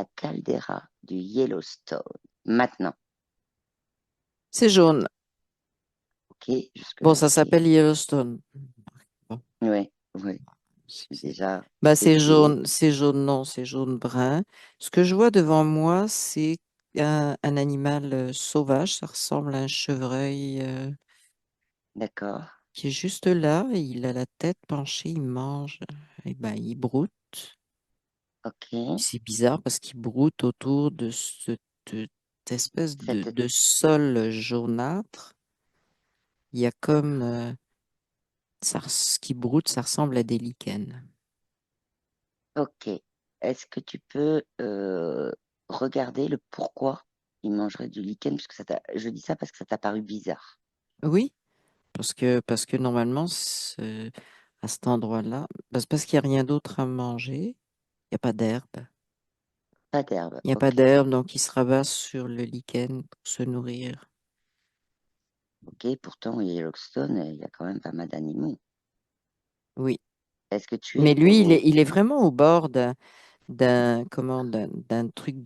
la caldeira du Yellowstone. Maintenant, C'est jaune. ok, Bon, jusque-là, ça ok. s'appelle Yellowstone. Bon, Ouais, ouais, excusez. déjà, Bah, ok, c'est jaune, non, c'est jaune brun. Ce que je vois devant moi, c'est un animal sauvage. Ça ressemble à un chevreuil d'accord, qui est juste là. Il a la tête penchée, il mange. Et ben, il broute. ok. C'est bizarre parce qu'il broute autour de cette espèce Cette, de sol jaunâtre. Il y a comme ce qui broute, ça ressemble à des lichens. ok. Est-ce que tu peux regarder le pourquoi il mangerait du lichen? Parce que je dis ça parce que ça t'a paru bizarre. Oui, parce que normalement, à cet endroit-là, bah, c'est parce qu'il n'y a rien d'autre à manger. Il n'y a pas d'herbe. Pas d'herbe, Il n'y a pas ok. d'herbe, donc il se rabat sur le lichen pour se nourrir. Ok, pourtant, au Yellowstone, il y a quand même pas mal d'animaux. Oui. Est-ce que tu Mais es lui, il est vraiment au bord d'un truc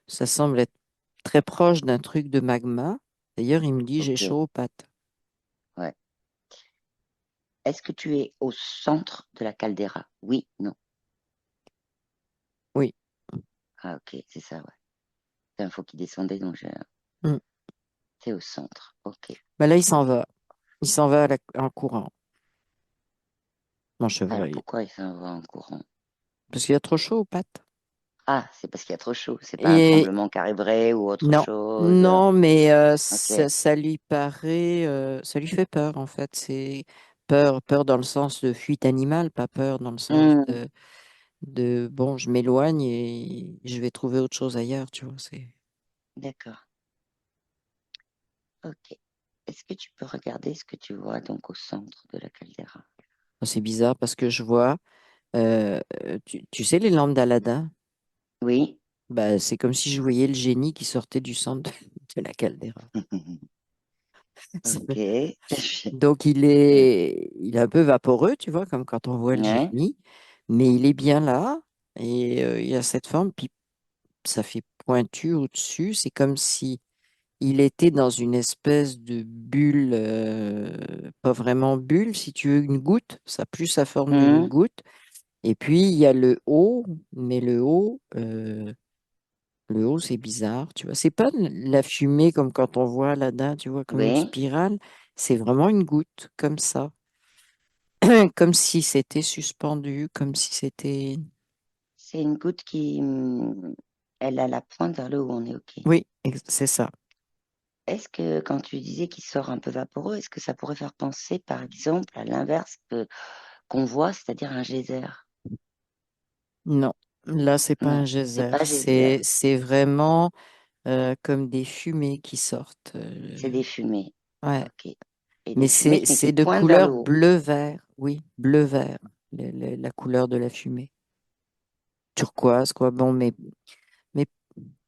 ça semble être très proche d'un truc de magma. D'ailleurs, il me dit, j'ai Ok, chaud aux pattes. ouais. Est-ce que tu es au centre de la caldeira? Oui, non. Oui. Ah, ok, c'est ça, ouais. C'est un faux qui descendait, donc Mm. c'est au centre. Ok. Bah là, il s'en va. Il s'en va en courant, mon Alors chevreuil. pourquoi il s'en va en courant? Parce qu'il a trop chaud aux pattes. Ah, c'est parce qu'il y a trop chaud. C'est pas un Et tremblement qui arriverait ou autre non, chose. non, mais Ok. ça lui paraît, ça lui fait peur, en fait. C'est peur dans le sens de fuite animale, pas peur dans le sens Hmm, bon, je m'éloigne et je vais trouver autre chose ailleurs, tu vois. d'accord. Ok. Est-ce que tu peux regarder ce que tu vois donc au centre de la caldeira? C'est bizarre parce que je vois, tu sais, les lampes d'Aladin, Oui. bah, c'est comme si je voyais le génie qui sortait du centre de la caldeira. Ok. Donc, il est un peu vaporeux, tu vois, comme quand on voit le Ouais. génie, mais il est bien là et il a cette forme, puis ça fait pointu au-dessus. C'est comme si il était dans une espèce de bulle, pas vraiment bulle, si tu veux, une goutte. Ça a plus la forme d'une Hmm, goutte. Et puis, il y a le haut, mais le haut, c'est bizarre, tu vois. C'est pas la fumée comme quand on voit là-dedans, tu vois, comme une oui. spirale. C'est vraiment une goutte, comme ça. Comme si c'était suspendu, comme si c'était... C'est une goutte qui, elle a la pointe vers le haut, on est ok. Oui, c'est ça. Est-ce que quand tu disais qu'il sort un peu vaporeux, est-ce que ça pourrait faire penser, par exemple, à l'inverse qu'on voit, c'est-à-dire un geyser? Non, là, c'est pas Non, un c'est geyser. pas geyser, C'est vraiment comme des fumées qui sortent. c'est des fumées. Ouais. Ok. Et Mais des fumées, mais qui c'est de pointent vers le couleur haut. bleu-vert. Oui, bleu-vert, la couleur de la fumée. Turquoise, quoi. Bon, mais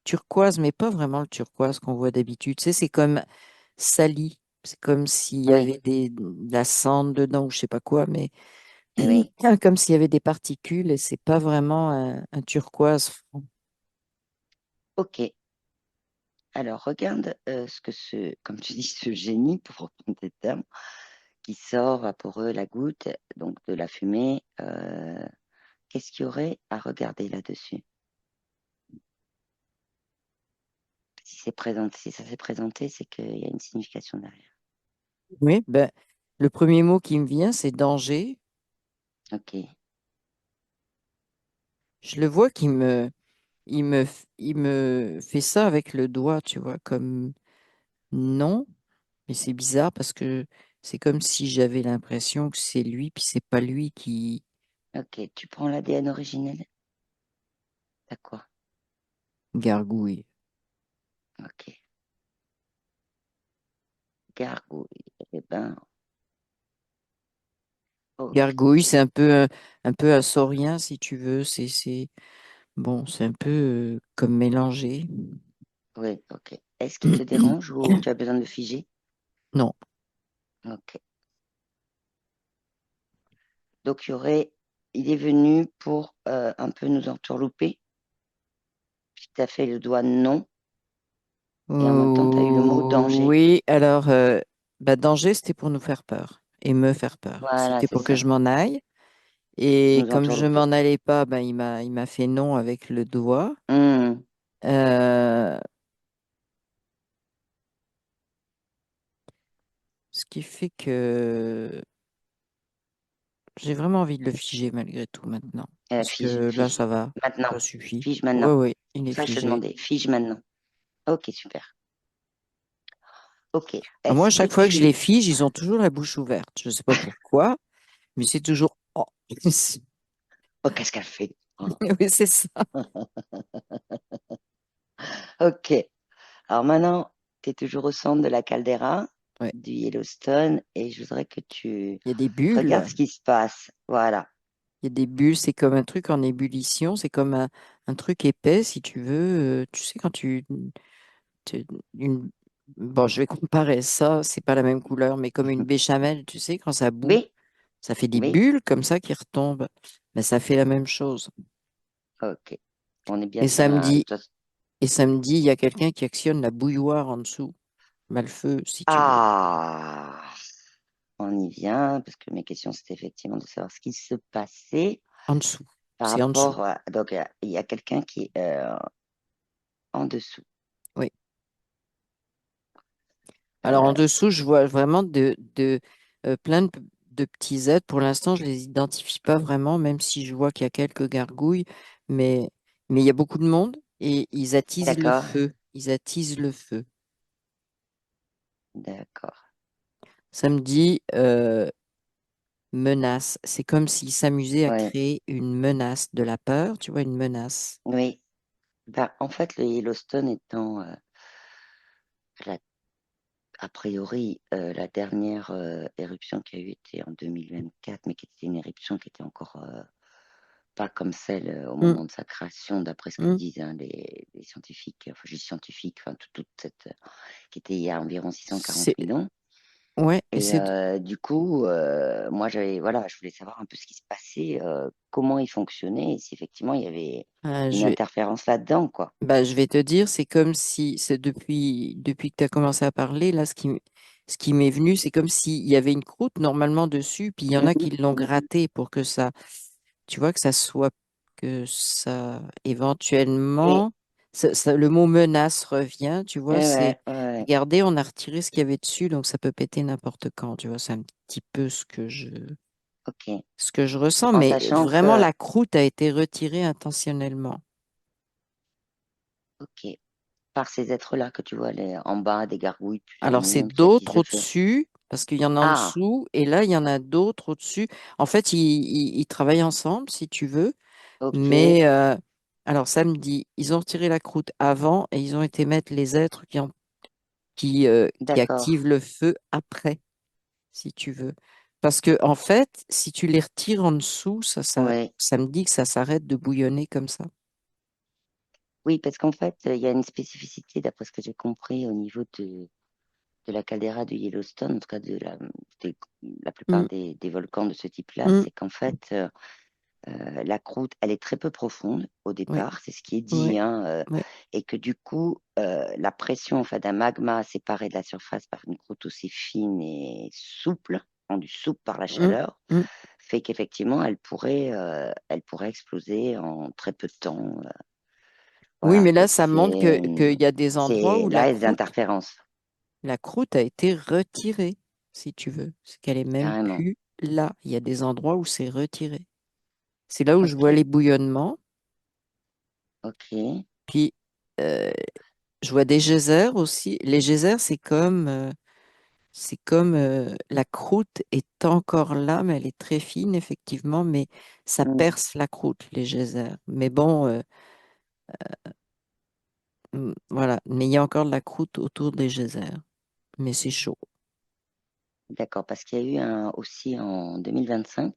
turquoise, mais pas vraiment le turquoise qu'on voit d'habitude. Tu sais, c'est comme sali. C'est comme s'il y Oui, avait de la cendre dedans ou je sais pas quoi, mais oui. comme s'il y avait des particules et c'est pas vraiment un turquoise franc. Ok. Alors, regarde comme tu dis, ce génie, pour reprendre tes termes, qui sort vaporeux, la goutte, donc de la fumée. Qu'est-ce qu'il y aurait à regarder là-dessus? Si ça s'est présenté, c'est qu'il y a une signification derrière. Oui, ben, le premier mot qui me vient, c'est danger. Ok, Je le vois il me fait ça avec le doigt, tu vois, comme non, mais c'est bizarre parce que c'est comme si j'avais l'impression que c'est lui, puis c'est pas lui qui ok. Tu prends l'ADN originel? T'as quoi? gargouille. Ok. Gargouille. Eh ben, oh, Gargouille, c'est un peu un saurien, si tu veux. Bon, c'est un peu comme mélangé. oui, ok. Est-ce qu'il te dérange ou tu as besoin de figer? Non, Ok. Donc, il est venu pour un peu nous entourlouper. tu as fait le doigt non, et en même temps, tu as eu le mot danger. Oui, alors, bah, danger, c'était pour nous faire peur et me faire peur. Voilà, C'était c'est pour que ça. je m'en aille. Et Nous comme je entoure. m'en allais pas, ben, il m'a fait non avec le doigt. Hmm. Euh, Ce qui fait que j'ai vraiment envie de le figer malgré tout maintenant. Parce Fige, que là, fige. ça va, Maintenant. ça suffit. Fige Oui, maintenant. oui, il est Ça, je te figé. demandais. Fige maintenant. Ok, super. Ok. Ah, moi, à Est-ce que chaque fois que je les tu... fige, ils ont toujours la bouche ouverte. Je ne sais pas pourquoi, mais c'est toujours oh. Oh, qu'est-ce qu'elle fait? Oh. Oui, c'est ça. Ok. Alors maintenant, tu es toujours au centre de la caldeira Ouais. du Yellowstone et je voudrais que tu Il y a des regardes bulles. ce qui se passe. Voilà. Il y a des bulles, c'est comme un truc en ébullition, c'est comme un truc épais, si tu veux. Tu sais, quand tu- une, bon, je vais comparer ça, c'est pas la même couleur, mais comme une béchamel, tu sais, quand ça bout, Oui, ça fait des oui. bulles comme ça qui retombent. Mais ça fait la même chose. Ok. On est bien Et sur un... samedi, et samedi, il y a quelqu'un qui actionne la bouilloire en dessous. Bah, le feu, si tu veux. Ah, on y vient, parce que mes questions, c'était effectivement de savoir ce qui se passait En dessous. par C'est en dessous. rapport à... Donc, il y a quelqu'un qui est en dessous. Oui. Alors en Euh, dessous, je vois vraiment plein de petits êtres. Pour l'instant, je les identifie pas vraiment, même si je vois qu'il y a quelques gargouilles, mais, mais il y a beaucoup de monde et ils attisent le d'accord, feu. Ils attisent le feu. d'accord. Ça me dit menace. C'est comme s'ils s'amusaient à Ouais, créer une menace, de la peur, tu vois, une menace. oui. Ben, en fait, le Yellowstone étant, la- a priori, la dernière éruption qui a eu été en 2024, mais qui était une éruption qui était encore pas comme celle au Hum, moment de sa création, d'après ce que hum. disent hein, les scientifiques, enfin, je dis scientifiques, enfin, toute cette, qui était il y a environ 640 C'est 000 ans. ouais, et Et du coup, moi, voilà, je voulais savoir un peu ce qui se passait, comment il fonctionnait, et si effectivement il y avait une je vais, interférence là-dedans, quoi. bah, je vais te dire, c'est comme si, c'est depuis que tu as commencé à parler, là, ce qui m'est venu, c'est comme s'il y avait une croûte normalement dessus, puis il y en a Mhm, qui l'ont mhm. gratté pour que ça, tu vois, que ça, Et, éventuellement, le mot menace revient, tu vois, c'est, ouais, ouais, regardez, on a retiré ce qu'il y avait dessus, donc ça peut péter n'importe quand, tu vois, c'est un petit peu ok. ce que je ressens, En mais sachant vraiment, que, la croûte a été retirée intentionnellement. ok, par ces êtres-là que tu vois en bas, des gargouilles, plusieurs Alors, c'est mondes qui attisent d'autres le feu. au-dessus, parce qu'il y en a en Ah, dessous, et là, il y en a d'autres au-dessus. En fait, ils travaillent ensemble, si tu veux, ok, mais alors, samedi, ils ont retiré la croûte avant et ils ont été mettre les êtres qui d'accord, activent le feu après, si tu veux. Parce que, en fait, si tu les retires en dessous, ouais. ça me dit que ça s'arrête de bouillonner comme ça. Oui, parce qu'en fait, il y a une spécificité, d'après ce que j'ai compris, au niveau de la caldeira du Yellowstone, en tout cas la plupart Hum, des volcans de ce type-là, hum, c'est qu'en fait, la croûte, elle est très peu profonde au oui, départ, c'est ce qui est oui, dit, hein, oui, et que du coup, la pression en fait, d'un magma séparé de la surface par une croûte aussi fine et souple, rendue souple par la hum, chaleur, hum. fait qu'effectivement, elle pourrait exploser en très peu de temps. Oui, Voilà, mais là, donc ça montre qu'il y a des endroits c'est où là les interférences, la croûte a été retirée, si tu veux. C'est qu'elle est même carrément. plus là. Il y a des endroits où c'est retiré. C'est là où je vois Ok, les bouillonnements. ok. Puis, euh, je vois des geysers aussi. Les geysers, c'est comme la croûte est encore là, mais elle est très fine, effectivement, mais ça Hmm, perce la croûte, les geysers. Mais bon, voilà. Mais il y a encore de la croûte autour des geysers. Mais c'est chaud. d'accord, parce qu'il y a eu aussi en 2025,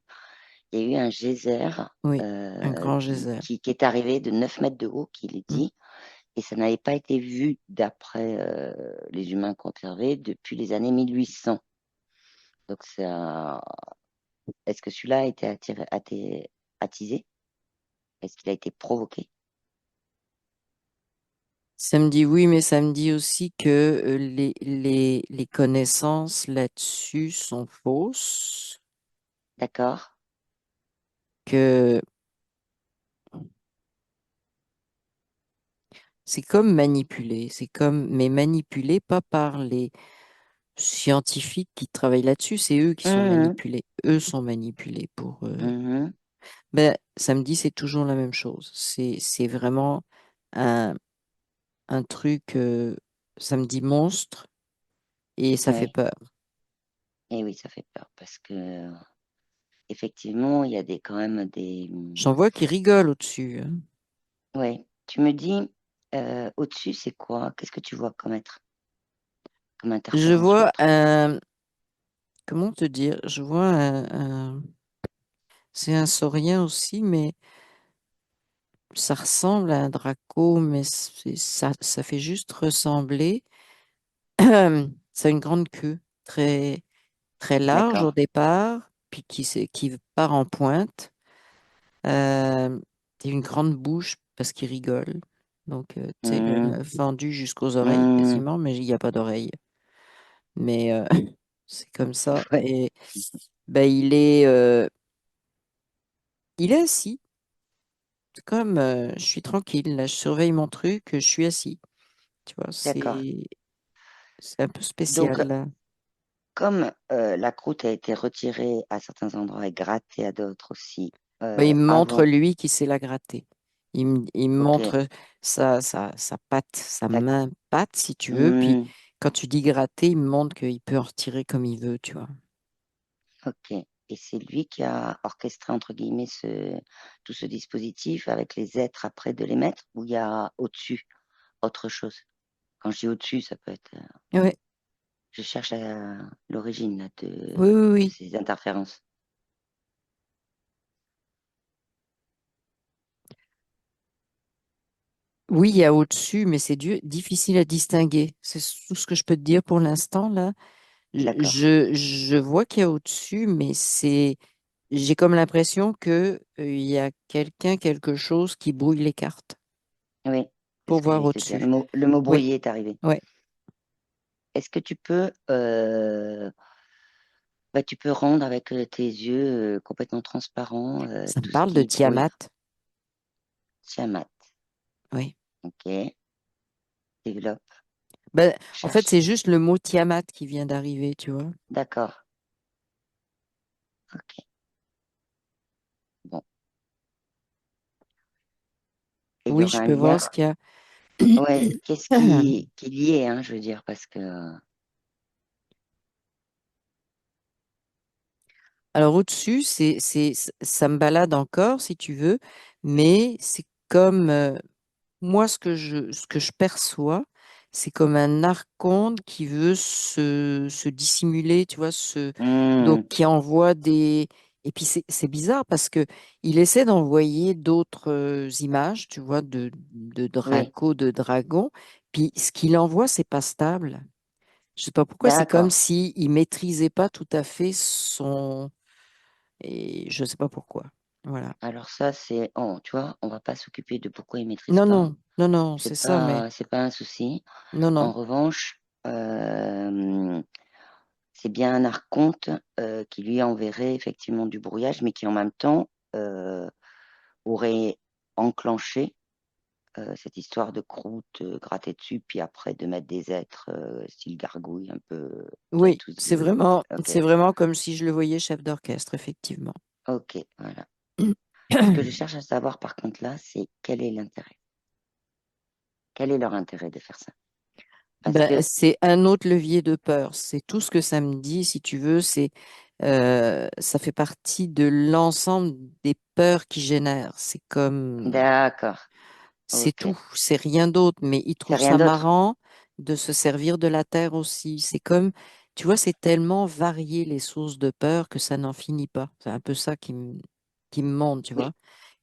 il y a eu un geyser Oui, un grand geyser. qui est arrivé de 9 mètres de haut, qu'il est Mm. dit, et ça n'avait pas été vu d'après les humains conservés depuis les années 1800. Donc, est-ce que celui-là a été attisé? Est-ce qu'il a été provoqué? Ça me dit oui, mais ça me dit aussi que les connaissances là-dessus sont fausses, D'accord? que c'est comme manipuler, c'est comme, mais manipulé pas par les scientifiques qui travaillent là-dessus, c'est eux qui sont Mhm, manipulés. Eux sont manipulés pour. mhm, Ben, samedi, c'est toujours la même chose. C'est vraiment un, un truc samedi monstre et ça fait oui, peur. et oui, ça fait peur parce que effectivement, il y a des quand même des. J'en vois qui rigolent au-dessus, hein. Ouais, tu me dis au-dessus, c'est quoi? Qu'est-ce que tu vois comme Je interférence ou vois autre? comment te dire, je vois c'est un saurien aussi, mais ça ressemble à un draco, mais ça fait juste ressembler. Ça a une grande queue, très, très large au D'accord. départ, puis qui part en pointe. Euh, et une grande bouche parce qu'il rigole. Donc, tu sais, Mhm, fendu jusqu'aux oreilles mhm, quasiment, mais il n'y a pas d'oreilles. Mais c'est comme ça. ouais, Et ben, il est assis. C'est comme je suis tranquille, là, je surveille mon truc, je suis assis. Tu vois, d'accord. c'est un peu spécial Donc, là. comme la croûte a été retirée à certains endroits et grattée à d'autres aussi Ben, il me montre avant, lui qui sait la gratter. Il me ok, montre sa patte, sa d'ac- main patte, si tu veux. Puis hmm, quand tu dis gratter, il me montre qu'il peut en retirer comme il veut, tu vois. ok. Et c'est lui qui a orchestré, entre guillemets, tout ce dispositif avec les êtres après de les mettre, ou il y a au-dessus autre chose? Quand je dis au-dessus, ça peut être. Ouais. Je cherche l'origine là, Oui, oui, de oui. ces interférences. Oui, il y a au-dessus, mais c'est difficile à distinguer. C'est tout ce que je peux te dire pour l'instant, là. D'accord. Je vois qu'il y a au-dessus, mais j'ai comme l'impression que, il y a quelqu'un, quelque chose qui brouille les cartes Oui, c'est pour ce que voir j'allais te dire. au-dessus. Le mot Oui, brouillé est arrivé. ouais. Est-ce que tu peux rendre avec tes yeux complètement transparents Ça me tout ce parle de qui brouille? Tiamat. Tiamat. Oui. Ok, développe, Ben, en fait, cherche. c'est juste le mot Tiamat qui vient d'arriver, tu vois. D'accord. Ok. Bon. Et il y Oui, aura je un peux voir lien. ce qu'il y a. Ouais, qu'est-ce qui est lié, hein, je veux dire, parce que. Alors au-dessus, ça me balade encore, si tu veux, mais c'est comme moi, ce que je perçois, c'est comme un archonte qui veut se dissimuler, tu vois, donc Hmm, qui envoie des. Et puis c'est bizarre parce que il essaie d'envoyer d'autres images, tu vois, de oui, draco, de dragon. Puis ce qu'il envoie, c'est pas stable. Je sais pas pourquoi, c'est comme d'accord. si il maîtrisait pas tout à fait son. Et je sais pas pourquoi. Voilà. Alors ça, c'est. Oh, tu vois, on va pas s'occuper de pourquoi ils maîtrisent Non, pas. non, non, non, c'est ça, mais C'est pas un souci. non, En non. revanche, c'est bien un archonte qui lui enverrait effectivement du brouillage, mais qui en même temps aurait enclenché cette histoire de croûte grattée dessus, puis après de mettre des êtres style gargouille, un peu qui a Oui, tous yeux. Ok, c'est vraiment comme si je le voyais chef d'orchestre, effectivement. ok, voilà. Ce que je cherche à savoir par contre là, c'est quel est l'intérêt? Quel est leur intérêt de faire ça? Parce Ben, que, c'est un autre levier de peur. C'est tout ce que ça me dit, si tu veux. Ça fait partie de l'ensemble des peurs qui génèrent. d'accord, C'est ok. tout. C'est rien d'autre. Mais ils C'est trouvent rien ça d'autre. marrant de se servir de la terre aussi. C'est comme, tu vois, c'est tellement varié les sources de peur que ça n'en finit pas. C'est un peu ça qui me monte, tu vois. Oui,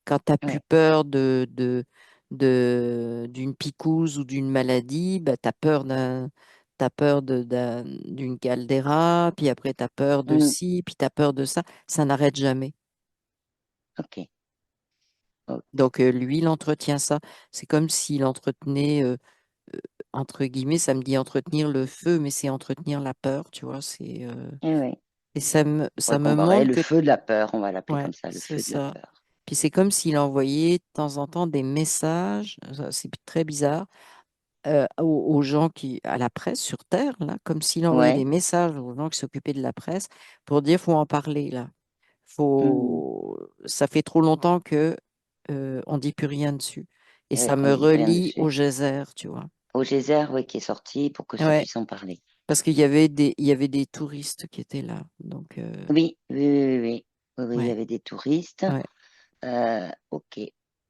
Quand tu n'as plus ouais. peur d'une picouse ou d'une maladie, bah, tu as peur d'une caldeira, puis après tu as peur de Hmm, ci, puis tu as peur de ça. Ça n'arrête jamais. ok, ok. Donc lui, il entretient ça. C'est comme s'il entretenait. entre guillemets, ça me dit entretenir le feu, mais c'est entretenir la peur, tu vois. Eh oui. Et On ça pourrait me comparer montre le que, feu de la peur, on va l'appeler ouais, comme ça, le c'est feu de la ça. peur. Puis c'est comme s'il envoyait de temps en temps des messages, c'est très bizarre, aux gens à la presse sur Terre, là, comme s'il envoyait des Ouais. messages aux gens qui s'occupaient de la presse pour dire, faut en parler, là. Mhm. Ça fait trop longtemps que on dit plus rien dessus. Et Oui, ça on me dit rien relie au dessus. geyser, tu vois. Au geyser, oui, qui est sorti pour que ça Ouais, puisse en parler. parce il y avait des touristes qui étaient là. Donc, Oui, oui, oui, oui. Oui, oui, oui, il y ouais, avait des touristes. ouais. Ok.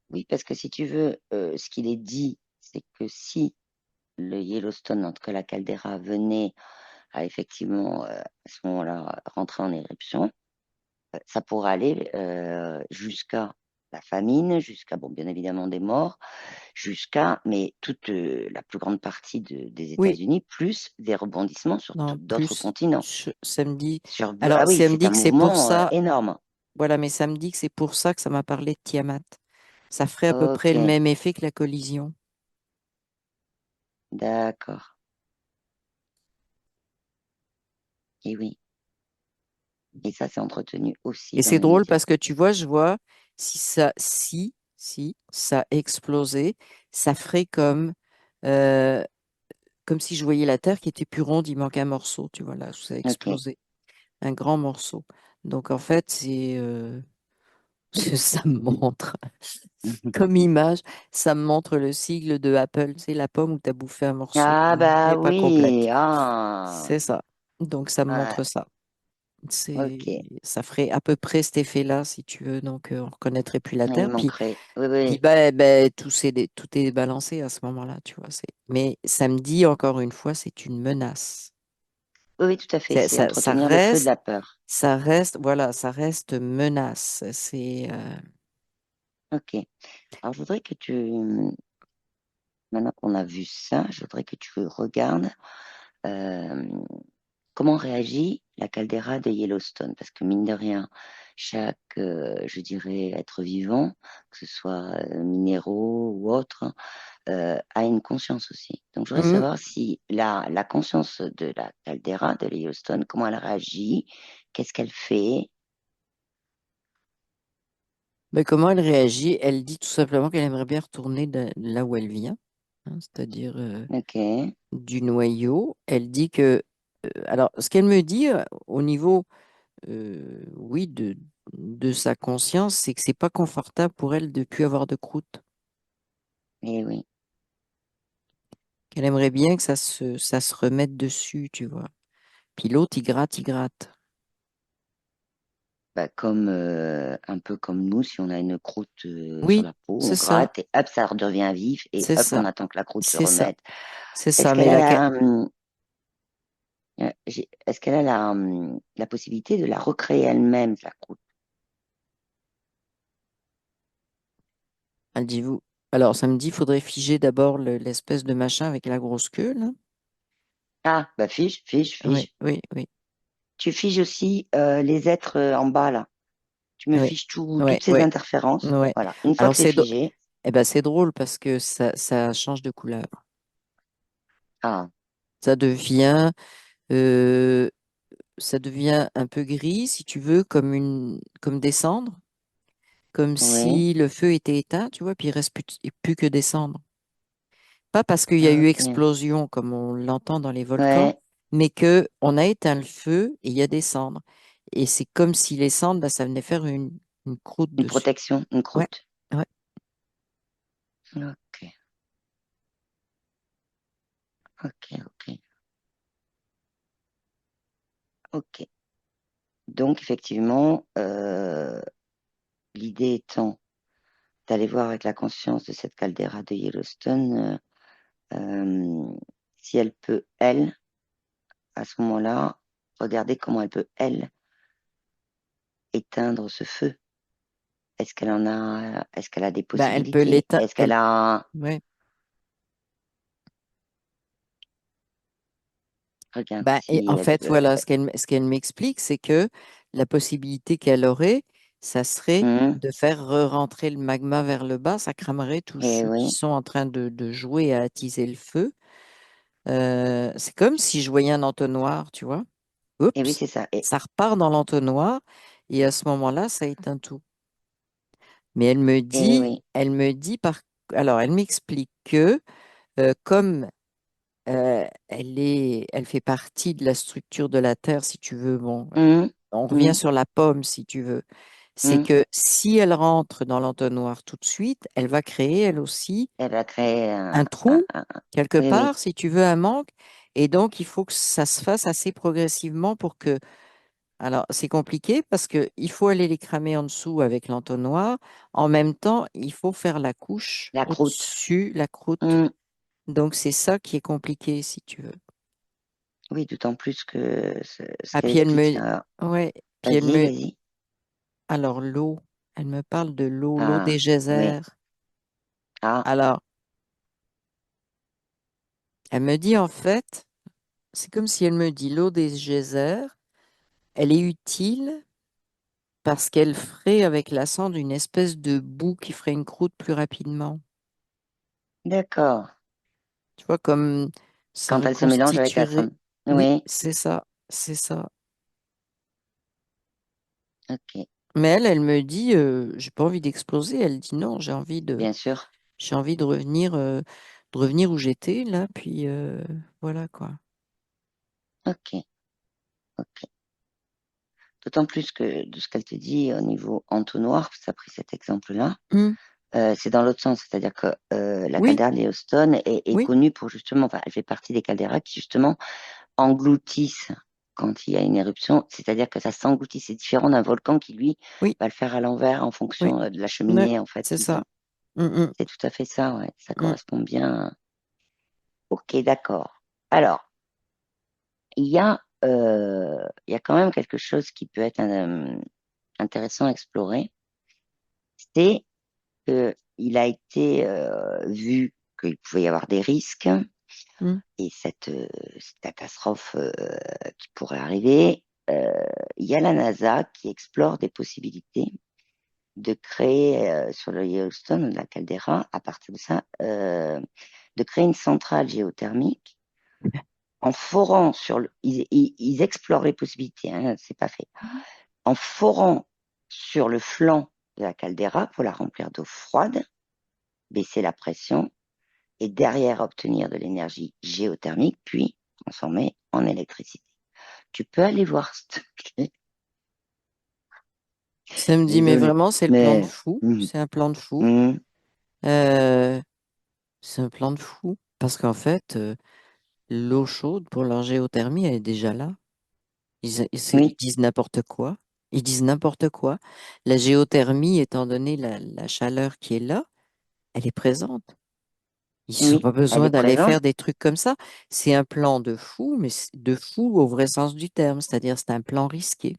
Oui, parce que si tu veux, ce qu'il est dit, c'est que si le Yellowstone, en tout cas la caldeira, venait à effectivement, à ce moment-là, rentrer en éruption, ça pourrait aller jusqu'à la famine, jusqu'à, bon, bien évidemment, des morts, jusqu'à, mais toute la plus grande partie des Oui, États-Unis, plus des rebondissements sur non, d'autres plus, continents. ça me dit. Sur, Alors, ah oui, ça me c'est un dit que c'est pour mouvement ça, énorme. voilà, mais ça me dit que c'est pour ça que ça m'a parlé de Tiamat. Ça ferait à peu près Ok, le même effet que la collision. d'accord. Et oui, et ça, c'est entretenu aussi Et dans c'est les drôle médias. parce que tu vois, je vois, si ça explosait, ça ferait comme si je voyais la Terre qui était plus ronde, il manque un morceau, tu vois, là, où ça a Ok. explosé, un grand morceau. Donc en fait, ça me montre, comme image, ça me montre le sigle de Apple, c'est la pomme où tu as bouffé un morceau, Ah mais elle bah n'est pas complète. oui, ah, C'est ça. Donc ça me ouais, montre ça. ok. Ça ferait à peu près cet effet-là, si tu veux. Donc on reconnaîtrait plus la Il Terre. manquerait. Oui, Puis oui, tout est balancé à ce moment-là, tu vois. Mais ça me dit encore une fois, c'est une menace. oui, oui, tout à fait. C'est Ça entretenir le feu de reste, la peur. voilà, ça reste menace. Ok. Alors, je voudrais que tu, maintenant qu'on a vu ça, je voudrais que tu regardes euh, comment réagit la caldeira de Yellowstone. Parce que mine de rien, chaque, je dirais, être vivant, que ce soit minéraux ou autre, a une conscience aussi. Donc, je voudrais Mhm. savoir si la conscience de la caldeira de Yellowstone, comment elle réagit, qu'est-ce qu'elle fait. Mais comment elle réagit? Elle dit tout simplement qu'elle aimerait bien retourner de là où elle vient, hein, c'est-à-dire Ok, du noyau. Elle dit alors, ce qu'elle me dit au niveau, oui, de sa conscience, c'est que c'est pas confortable pour elle de plus avoir de croûte. et oui. Qu'elle aimerait bien que ça se remette dessus, tu vois. Puis l'autre, il gratte. Bah, comme, un peu comme nous, si on a une croûte sur Oui, la peau, on c'est ça, gratte et hop, ça redevient vif et c'est hop, on ça, attend que la croûte se c'est ça, remette. c'est Est-ce ça. qu'elle Mais a là, est-ce qu'elle a la possibilité de la recréer elle-même, la croûte? elle dit vous. Alors, ça me dit, il faudrait figer d'abord l'espèce de machin avec la grosse queue, là. Ah, bah fige, fige, Oui, fige. oui, oui, Tu figes aussi les êtres en bas, là. Tu me oui, figes oui, toutes ces oui, interférences. oui. Voilà. Une fois Alors, que c'est figé, c'est drôle parce que ça change de couleur. ah, Ça devient, euh, ça devient un peu gris, si tu veux, comme des cendres, comme oui, si le feu était éteint, tu vois, puis il reste plus que des cendres. Pas parce qu'il y a eu ok. explosion, comme on l'entend dans les volcans, Ouais, mais que on a éteint le feu et il y a des cendres. Et c'est comme si les cendres, bah, ça venait faire une croûte une dessus. protection, une Ouais, croûte. ouais. Ok, ok, ok, ok. Donc, effectivement, l'idée étant d'aller voir avec la conscience de cette caldeira de Yellowstone si elle peut, elle, à ce moment-là, regarder comment elle peut, elle, éteindre ce feu. Est-ce qu'elle a des Ben, elle peut possibilités? Est-ce qu'elle a, ouais. regarde, Ben, et si en elle fait, veut, voilà, ce qu'elle m'explique, c'est que la possibilité qu'elle aurait, ça serait de faire re-rentrer le magma vers le bas, ça cramerait tous eh ceux qui oui, sont en train de jouer à attiser le feu. C'est comme si je voyais un entonnoir, tu vois. Et oui, Oups, c'est ça. ça repart dans l'entonnoir et à ce moment-là, ça éteint tout. Mais alors elle m'explique que comme elle fait partie de la structure de la Terre, si tu veux, bon, Hum, on revient hum, sur la pomme, si tu veux. C'est hum. que si elle rentre dans l'entonnoir tout de suite, elle va créer elle aussi Elle va créer un trou quelque Oui, oui. part, si tu veux, un manque. Et donc, il faut que ça se fasse assez progressivement pour que alors, c'est compliqué parce que il faut aller les cramer en dessous avec l'entonnoir. En même temps, il faut faire la couche La croûte. au-dessus, la croûte. Hum. Donc, c'est ça qui est compliqué, si tu veux. Oui, d'autant plus que ce Ah, qu'elle puis elle explique, me, ça. ouais, puis elle Vas-y, me, vas-y. alors l'eau, elle me parle de l'eau Ah, des oui. geysers. Ah, Alors, elle me dit en fait, c'est comme si elle me dit l'eau des geysers, elle est utile parce qu'elle ferait avec la cendre une espèce de boue qui ferait une croûte plus rapidement. d'accord. Tu vois, comme ça Quand elle se mélange avec la reconstituerait. cendre. Oui, Oui, c'est ça, c'est ça. ok, Mais elle me dit, j'ai pas envie d'exploser. Elle dit non, bien sûr. j'ai envie de revenir où j'étais là. Puis voilà quoi. Ok, ok. D'autant plus que de ce qu'elle te dit au niveau entonnoir, ça a pris cet exemple-là, Hmm. c'est dans l'autre sens, c'est-à-dire que la Oui, caldeira de Yellowstone est oui, connue pour justement, enfin, elle fait partie des calderas qui justement engloutissent quand il y a une éruption, c'est-à-dire que ça s'engloutit. C'est différent d'un volcan qui, lui, oui, va le faire à l'envers en oui, fonction de la ouais, cheminée, en fait, c'est qui ça. vient. Hmm, hmm, C'est tout à fait ça, ouais. Ça hmm. correspond bien. Ok, d'accord. Alors, il y a quand même quelque chose qui peut être intéressant à explorer. C'est qu'il a été vu qu'il pouvait y avoir des risques Hmm. et cette catastrophe qui pourrait arriver. Il y a la NASA qui explore des possibilités de créer sur le Yellowstone, la caldeira, à partir de ça, de créer une centrale géothermique en forant ils explorent les possibilités, hein, c'est pas fait, en forant sur le flanc de la caldeira pour la remplir d'eau froide, baisser la pression et derrière obtenir de l'énergie géothermique, puis transformer en électricité. Tu peux aller voir, s'il te plaît. Ça me dit, mais Désolée, vraiment, c'est le plan de mais fou. hum, C'est un plan de fou. hum, Euh, c'est un plan de fou. Parce qu'en fait, l'eau chaude pour leur géothermie, elle est déjà là. Ils oui, disent n'importe quoi. Ils disent n'importe quoi. La géothermie, étant donné la chaleur qui est là, elle est présente. Ils n'ont oui, pas elle besoin est d'aller présente, faire des trucs comme ça. C'est un plan de fou, mais de fou au vrai sens du terme. C'est-à-dire, c'est un plan risqué.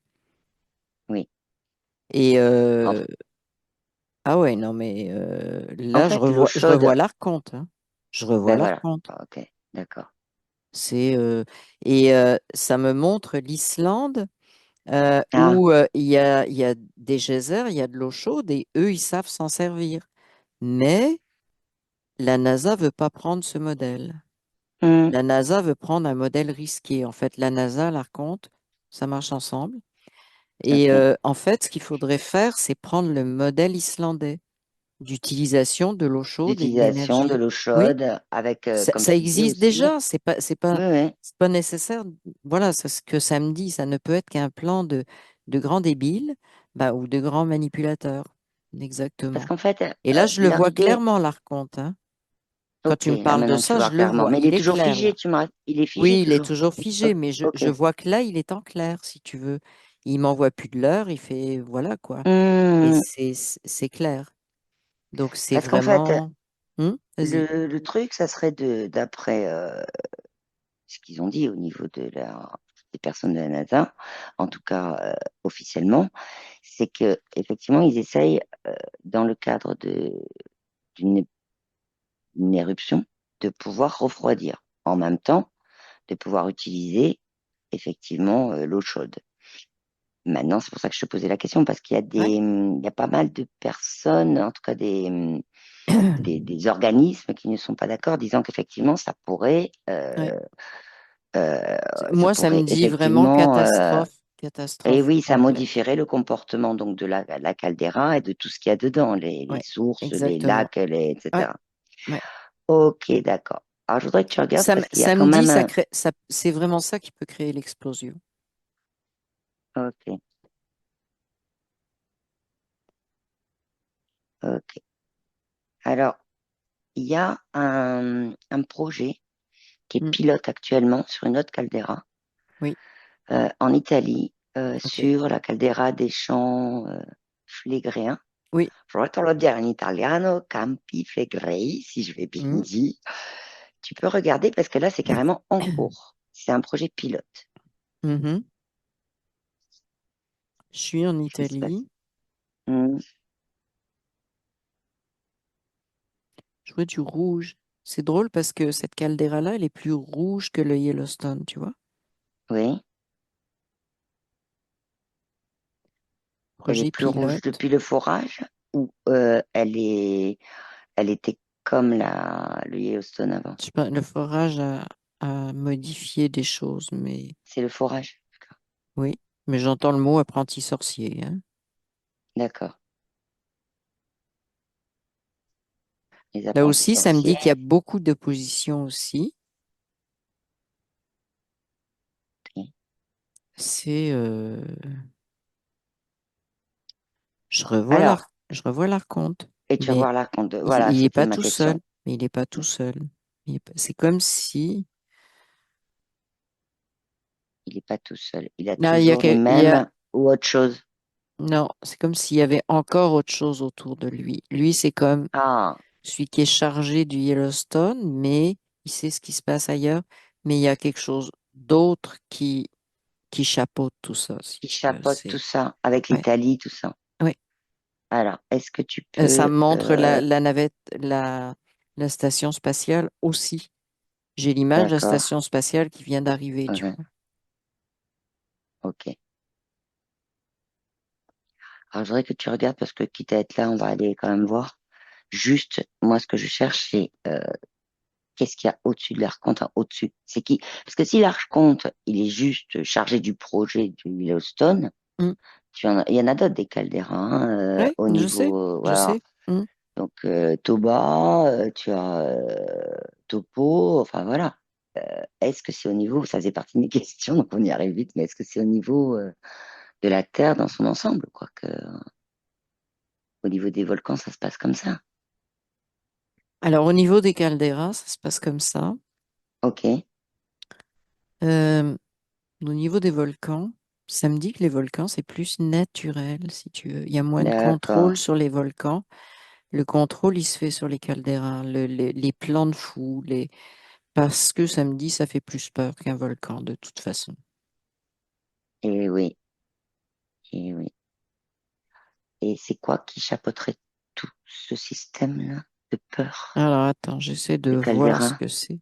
oui. Et En, ah ouais, non, mais en là, fait, l'eau je revois chaude, l'Arconte, hein. Je revois ben voilà, l'Arconte. ok, d'accord. C'est ça me montre l'Islande Ah, où il y a des geysers, il y a de l'eau chaude et eux, ils savent s'en servir. Mais la NASA veut pas prendre ce modèle. hum, La NASA veut prendre un modèle risqué. En fait, la NASA, l'Arconte, ça marche ensemble. Et ok. en fait, ce qu'il faudrait faire, c'est prendre le modèle islandais d'utilisation de l'eau chaude et de D'utilisation de l'énergie. l'eau Oui, chaude avec, comme ça tu disais existe aussi, déjà. oui, oui, C'est pas nécessaire. Voilà, c'est ce que ça me dit. Ça ne peut être qu'un plan de grands débiles, bah, ou de grands manipulateurs. parce Exactement. qu'en fait, Et là, je le leur vois idée, clairement, l'Arconte, hein. Quand ok, tu me parles de maintenant tu ça, vois je le clairement, vois. mais il est Il est toujours clair, figé, là. il est figé Oui, il est toujours. toujours figé, Ok, mais ok. je vois que là, il est en clair, si tu veux. Il m'envoie plus de l'heure, il fait, voilà, quoi. Et Hum, c'est clair. Donc, c'est parce qu'en fait, vraiment. Vas-y. le truc, ça serait d'après ce qu'ils ont dit au niveau des personnes de la NASA, en tout cas officiellement, c'est que effectivement, ils essayent dans le cadre d'une d'une éruption de pouvoir refroidir, en même temps de pouvoir utiliser effectivement l'eau chaude. Maintenant, c'est pour ça que je te posais la question, parce qu'il y a Ouais. il y a pas mal de personnes, en tout cas des organismes qui ne sont pas d'accord, disant qu'effectivement, Ouais. ça Moi, ça me pourrait dit vraiment effectivement, catastrophe, et catastrophe oui, ça complète. modifierait le comportement donc de la caldeira et de tout ce qu'il y a dedans, les Ouais, sources, les exactement. lacs, Ouais, etc. ouais. Ok, d'accord. Alors, je voudrais que tu regardes parce qu'il y a Ça quand me dit, même un. c'est vraiment ça qui peut créer l'explosion. Ok, ok. Alors, il y a un projet qui est Mm. pilote actuellement sur une autre caldeira Oui, en Italie, ok. sur la caldeira des champs Flegréens. Oui. Je vais te le dire en italiano, Campi Flegrei, si je l'ai bien Mm. dit. Tu peux regarder parce que là, c'est carrément en cours. C'est un projet pilote. Mhm. Je suis en Qu'est-ce qui se passe? Italie. Hmm, Je vois du rouge. C'est drôle parce que cette caldeira-là, elle est plus rouge que le Yellowstone, tu vois. oui, elle est Projet plus rouge pilote. depuis le forage ou elle était comme le Yellowstone avant. Je sais pas, le forage a modifié des choses, mais C'est le forage. oui. Mais j'entends le mot apprenti sorcier, hein. D'accord. Les Là apprentis aussi, ça me dit sorciers. qu'il y a beaucoup d'opposition aussi. Ok. C'est, Alors, je revois l'archonte, et tu vas mais voir là, voilà, il est c'était pas ma tout seul. question. Mais il est pas tout seul. C'est comme si, Il n'est pas tout seul. Il a là, toujours les mêmes ou autre chose. non, c'est comme s'il y avait encore autre chose autour de lui. Lui, c'est comme Ah, celui qui est chargé du Yellowstone, mais il sait ce qui se passe ailleurs, mais il y a quelque chose d'autre qui chapeaute tout ça, si qui tu veux. chapeaute tout ça avec Ouais, l'Italie, tout ça. ouais. Alors, est-ce que tu Ça peux... me montre la navette, la station spatiale aussi. J'ai l'image de la d'accord, station spatiale qui vient d'arriver, tu ok. vois. Ok. Alors, je voudrais que tu regardes parce que quitte à être là, on va aller quand même voir. Juste, moi, ce que je cherche, c'est qu'est-ce qu'il y a au-dessus de l'archonte, enfin, au-dessus. C'est qui? Parce que si l'archonte, il est juste chargé du projet du Yellowstone, Mm. il y en a d'autres des calderas hein, Ouais, au niveau, je voilà. sais. Mm. Donc, Toba, tu as Topo, enfin voilà. Est-ce que c'est au niveau, ça faisait partie de mes questions, donc on y arrive vite, mais est-ce que c'est au niveau de la Terre dans son ensemble, quoi, que au niveau des volcans, ça se passe comme ça? Alors, au niveau des calderas, ça se passe comme ça. Ok, Euh, Au niveau des volcans, ça me dit que les volcans, c'est plus naturel, si tu veux. Il y a moins de d'accord. contrôle sur les volcans. Le contrôle, il se fait sur les calderas, les plans de fou, parce que ça me dit ça fait plus peur qu'un volcan, de toute façon. Et oui, et oui. Et c'est quoi qui chapeauterait tout ce système-là de peur, Alors, attends, j'essaie de de voir ce caldeira? que c'est.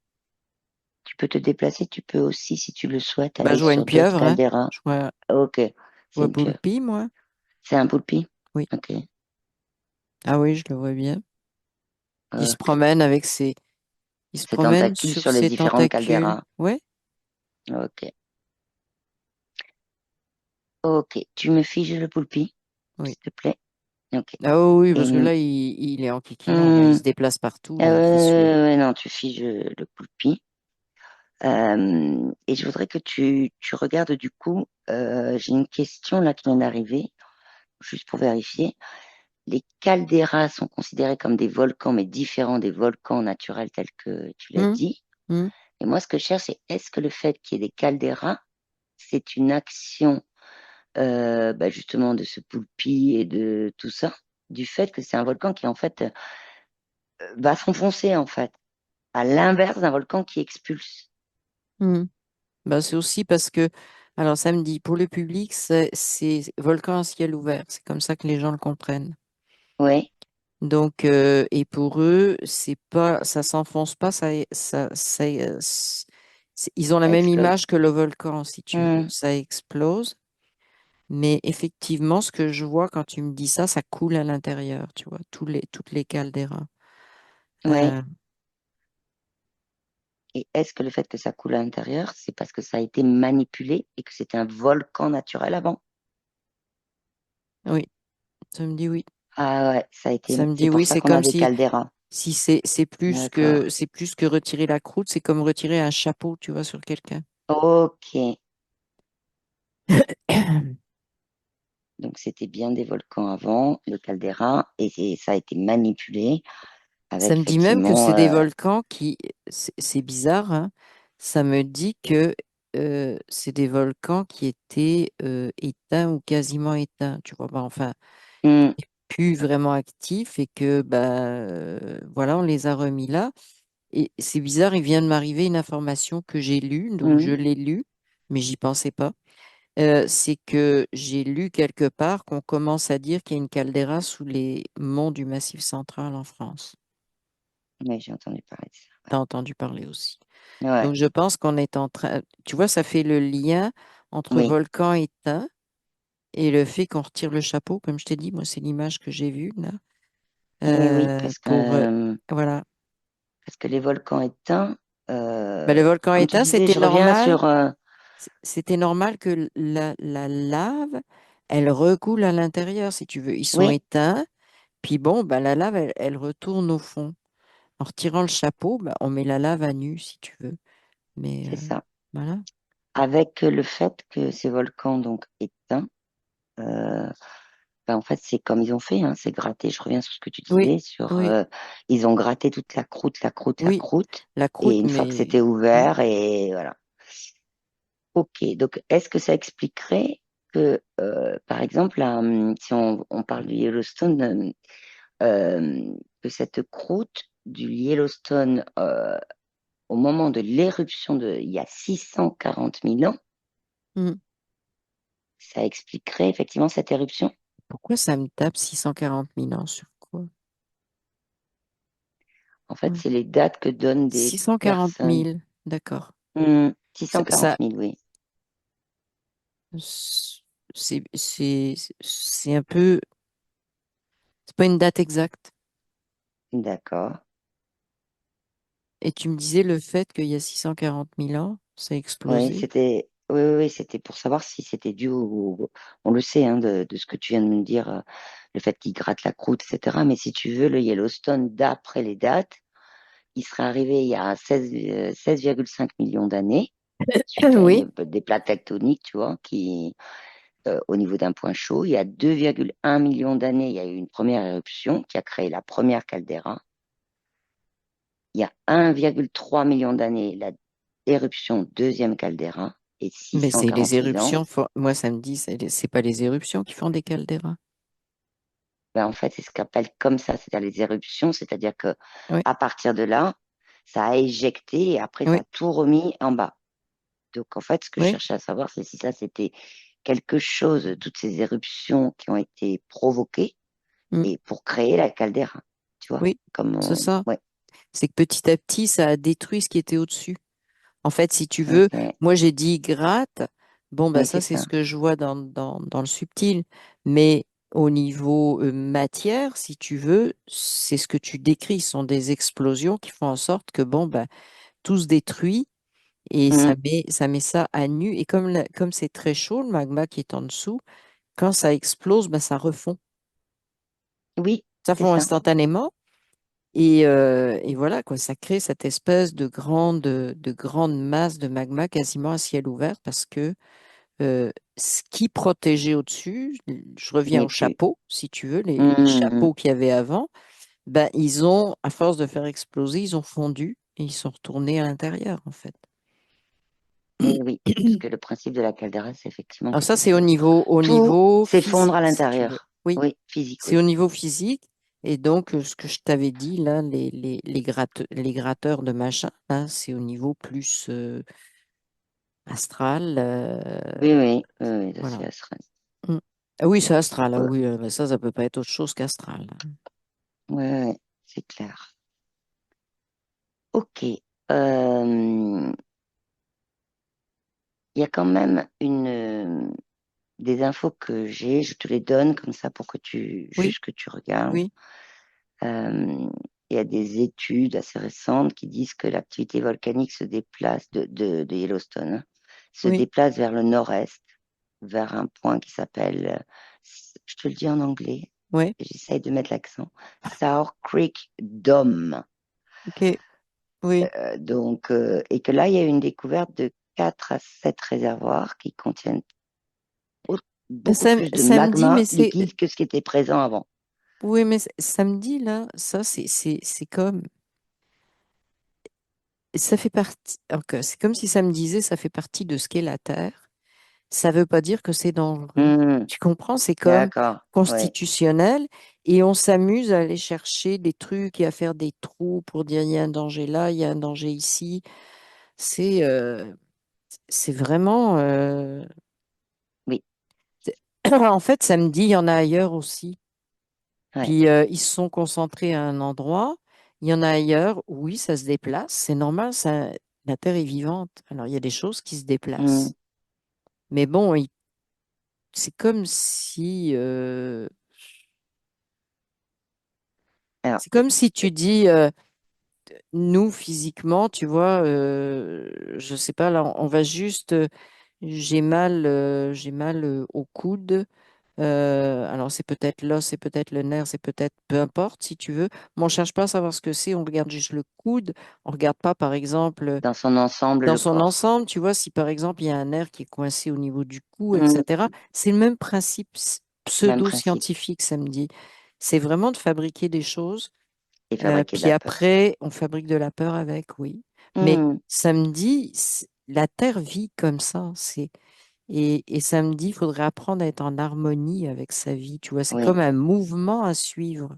Tu peux te déplacer, tu peux aussi, si tu le souhaites, Bah, aller je vois une sur d'autres pieuvre, hein. calderas. Ok, Je c'est vois une pieuvre. Poulpi, moi. C'est un poulpi? Oui. Ok, Ah oui, je le vois bien. Il se ok. promène il se Ces promène tentacules sur sur les ses différentes tentacules. calderas. Ouais. Ok. Ok, tu me figes le poulpi, Oui. s'il te plaît. Ok. Ah oui, Et, parce que là, il est enquiquinant, là. Il se déplace partout, là, il fait suer. non, tu figes le poulpi. Et je voudrais que tu regardes du coup, j'ai une question là qui vient d'arriver, juste pour vérifier. Les calderas sont considérés comme des volcans, mais différents des volcans naturels tels que tu l'as Hum, dit. hum. Et moi, ce que je cherche, c'est est-ce que le fait qu'il y ait des calderas, c'est une action justement de ce poulpi et de tout ça, du fait que c'est un volcan qui en fait va s'enfoncer en fait, à l'inverse d'un volcan qui expulse. Hum. Bah, c'est aussi parce que, alors samedi, pour le public, c'est volcan à ciel ouvert. C'est comme ça que les gens le comprennent. Oui, Donc, et pour eux, c'est pas, ça s'enfonce pas, ils ont la ça même explose. image que le volcan, si tu veux. Hmm, Ça explose. Mais effectivement, ce que je vois quand tu me dis ça, ça coule à l'intérieur, tu vois, toutes les calderas. Ouais. Euh, Et est-ce que le fait que ça coule à l'intérieur, c'est parce que ça a été manipulé et que c'était un volcan naturel avant? oui, ça me dit oui. Ah ouais, ça a été, Ça me c'est dit pour oui, ça c'est qu'on a comme des si, calderas. si D'accord. c'est plus que retirer la croûte, c'est comme retirer un chapeau, tu vois, sur quelqu'un. Ok. Donc c'était bien des volcans avant, le caldeira, et ça a été manipulé Ça avec me dit même que effectivement. c'est des volcans qui, c'est bizarre, hein. Ça me dit que c'est des volcans qui étaient éteints ou quasiment éteints, tu vois. Bah, enfin, Hmm, plus vraiment actifs et que, bah, voilà, on les a remis là. Et c'est bizarre, il vient de m'arriver une information que j'ai lue, donc je hmm, l'ai lue, mais j'y pensais pas. C'est que j'ai lu quelque part qu'on commence à dire qu'il y a une caldeira sous les monts du Massif central en France. oui, j'ai entendu parler de Tu as entendu parler aussi. ça. Ouais, Donc, je pense qu'on est en train, tu vois, ça fait le lien entre oui, volcan éteint et le fait qu'on retire le chapeau, comme je t'ai dit, moi, c'est l'image que j'ai vue là, et oui, pour, voilà. parce que les volcans éteints, Ben, le volcan comme tu éteint, disais, je reviens sur. c'était normal que la lave, elle recoule à l'intérieur, si tu veux. Ils sont Oui, éteints, puis bon, ben, la lave, elle retourne au fond. En retirant le chapeau, ben, on met la lave à nu, si tu veux. Mais c'est ça. voilà. Avec le fait que ces volcans donc éteints, euh, ben, en fait, c'est comme ils ont fait, hein, c'est gratter. Je reviens sur ce que tu Oui, disais, sur oui, ils ont gratté toute la croûte, la croûte, la oui. croûte, La et croûte, une fois que mais c'était oui. ouvert, et voilà. Ok, donc est-ce que ça expliquerait que, par exemple, si on parle du Yellowstone, que cette croûte du Yellowstone, au moment de l'éruption il y a 640 000 ans, Mm. ça expliquerait effectivement cette éruption? Pourquoi ça me tape 640 000 ans sur quoi? En fait, Mm. c'est les dates que donnent des 640 personnes. 000, d'accord. Six Ça, cent quarante ça- mille, oui. c'est un peu, c'est pas une date exacte. D'accord. Et tu me disais le fait qu'il y a 640 000 ans, ça a Oui, explosé. oui, c'était pour savoir si c'était dû on le sait, hein, de ce que tu viens de me dire, le fait qu'il gratte la croûte, etc. Mais si tu veux, le Yellowstone, d'après les dates, il serait arrivé il y a 16,5 millions d'années, suite à Oui, des plaques tectoniques, tu vois, au niveau d'un point chaud. Il y a 2,1 millions d'années, il y a eu une première éruption qui a créé la première caldeira. Il y a 1,3 million d'années, la éruption deuxième caldeira, et mais c'est les 640 000 ans. éruptions. Moi, ça me dit, c'est pas les éruptions qui font des calderas. Ben, en fait, c'est ce qu'on appelle comme ça, c'est-à-dire les éruptions, c'est-à-dire que Oui, à partir de là, ça a éjecté et après ça oui, a tout remis en bas. Donc en fait, ce que je oui, cherchais à savoir, c'est si ça c'était quelque chose, toutes ces éruptions qui ont été provoquées mm, et pour créer la caldeira, tu vois, oui, comme c'est ça. ouais, C'est que petit à petit, ça a détruit ce qui était au-dessus. En fait, si tu veux, ok, moi j'ai dit gratte. Bon, bah oui ça, c'est c'est ça. ce que je vois dans le subtil. Mais au niveau matière, si tu veux, c'est ce que tu décris. Ce sont des explosions qui font en sorte que, bon, bah, tout se détruit et Mhm. ça met ça à nu. Et comme c'est très chaud, le magma qui est en dessous, quand ça explose, bah, ça refond. Oui, Ça c'est fond ça. instantanément. Et voilà, quoi, ça crée cette espèce de grande masse de magma quasiment à ciel ouvert parce que ce qui protégeait au-dessus, je reviens N'est au plus. chapeau, si tu veux, les Mhm. chapeaux qu'il y avait avant, ben, ils ont, à force de faire exploser, ils ont fondu et ils sont retournés à l'intérieur, en fait. Et oui, parce que le principe de la caldeira, c'est effectivement Alors que ça, c'est c'est ça. au Tout niveau s'effondre à physique, si tu veux. l'intérieur. Oui, Oui, physique, c'est oui. au niveau physique. Et donc, ce que je t'avais dit, là, les gratteurs de machin, là, c'est au niveau plus astral. Oui, oui, oui, oui, ça, Voilà. c'est astreint. Mm. Ah oui, c'est astral. Ah Ouais, oui, ben ça peut pas être autre chose qu'astral. ouais, ouais, c'est clair. Ok. Il y a quand même des infos que j'ai, je te les donne comme ça pour que Oui, juste que tu regardes. oui, Euh, il y a des études assez récentes qui disent que l'activité volcanique se déplace de Yellowstone, hein, se oui, déplace vers le nord-est, vers un point qui s'appelle, je te le dis en anglais, oui. j'essaye de mettre l'accent, Sour Creek Dome. Ok, oui. Et que là, il y a eu une découverte de 4 à 7 réservoirs qui contiennent au- Ben, beaucoup plus de samedi, mais magma c'est. liquide que ce qui était présent avant. Oui, mais samedi, là, ça, c'est comme. Ça fait partie. Ok, c'est comme si ça me disait, ça fait partie de ce qu'est la Terre. Ça veut pas dire que c'est dangereux. Hmm, Tu comprends? C'est comme d'accord, ouais, constitutionnel et on s'amuse à aller chercher des trucs et à faire des trous pour dire il y a un danger là, il y a un danger ici. C'est c'est vraiment. oui, En fait, samedi, il y en a ailleurs aussi. ouais. Puis ils se sont concentrés à un endroit. Il y en a ailleurs, oui, ça se déplace. C'est normal, ça, la Terre est vivante. Alors, il y a des choses qui se Hmm. déplacent. Mais bon, c'est comme si, Alors, c'est comme si tu dis, nous, physiquement, tu vois, je sais pas, là, on va juste, j'ai mal au coude. Alors, c'est peut-être l'os, c'est peut-être le nerf, c'est peut-être, peu importe si tu veux. Mais on ne cherche pas à savoir ce que c'est, on regarde juste le coude. On ne regarde pas, par exemple, dans son ensemble, dans le son corps. ensemble, tu vois, si par exemple, il y a un nerf qui est coincé au niveau du cou, Hmm. etc. C'est le même principe Même principe. pseudo-scientifique, ça me dit. C'est vraiment de fabriquer des choses, Et fabriquer de puis la peur. après, on fabrique de la peur avec, oui. Mais Hmm. ça me dit, la Terre vit comme ça. Et samedi, il faudrait apprendre à être en harmonie avec sa vie. Tu vois, c'est Oui, comme un mouvement à suivre.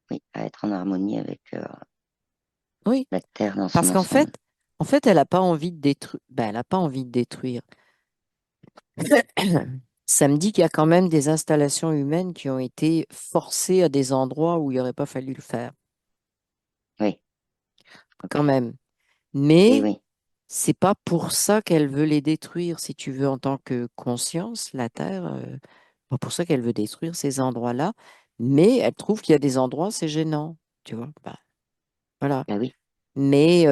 oui, à être en harmonie avec Oui, la Terre dans son parce ensemble. en fait, elle n'a pas envie de détruire. Ben, elle n'a pas envie de détruire. Ça me dit qu'il y a quand même des installations humaines qui ont été forcées à des endroits où il n'aurait pas fallu le faire, Oui, quand ok. même. Oui, Mais oui, c'est pas pour ça qu'elle veut les détruire, si tu veux, en tant que conscience, la Terre. Pas pour ça qu'elle veut détruire ces endroits-là, mais elle trouve qu'il y a des endroits, c'est gênant, tu vois. Ben, voilà. bah oui, Mais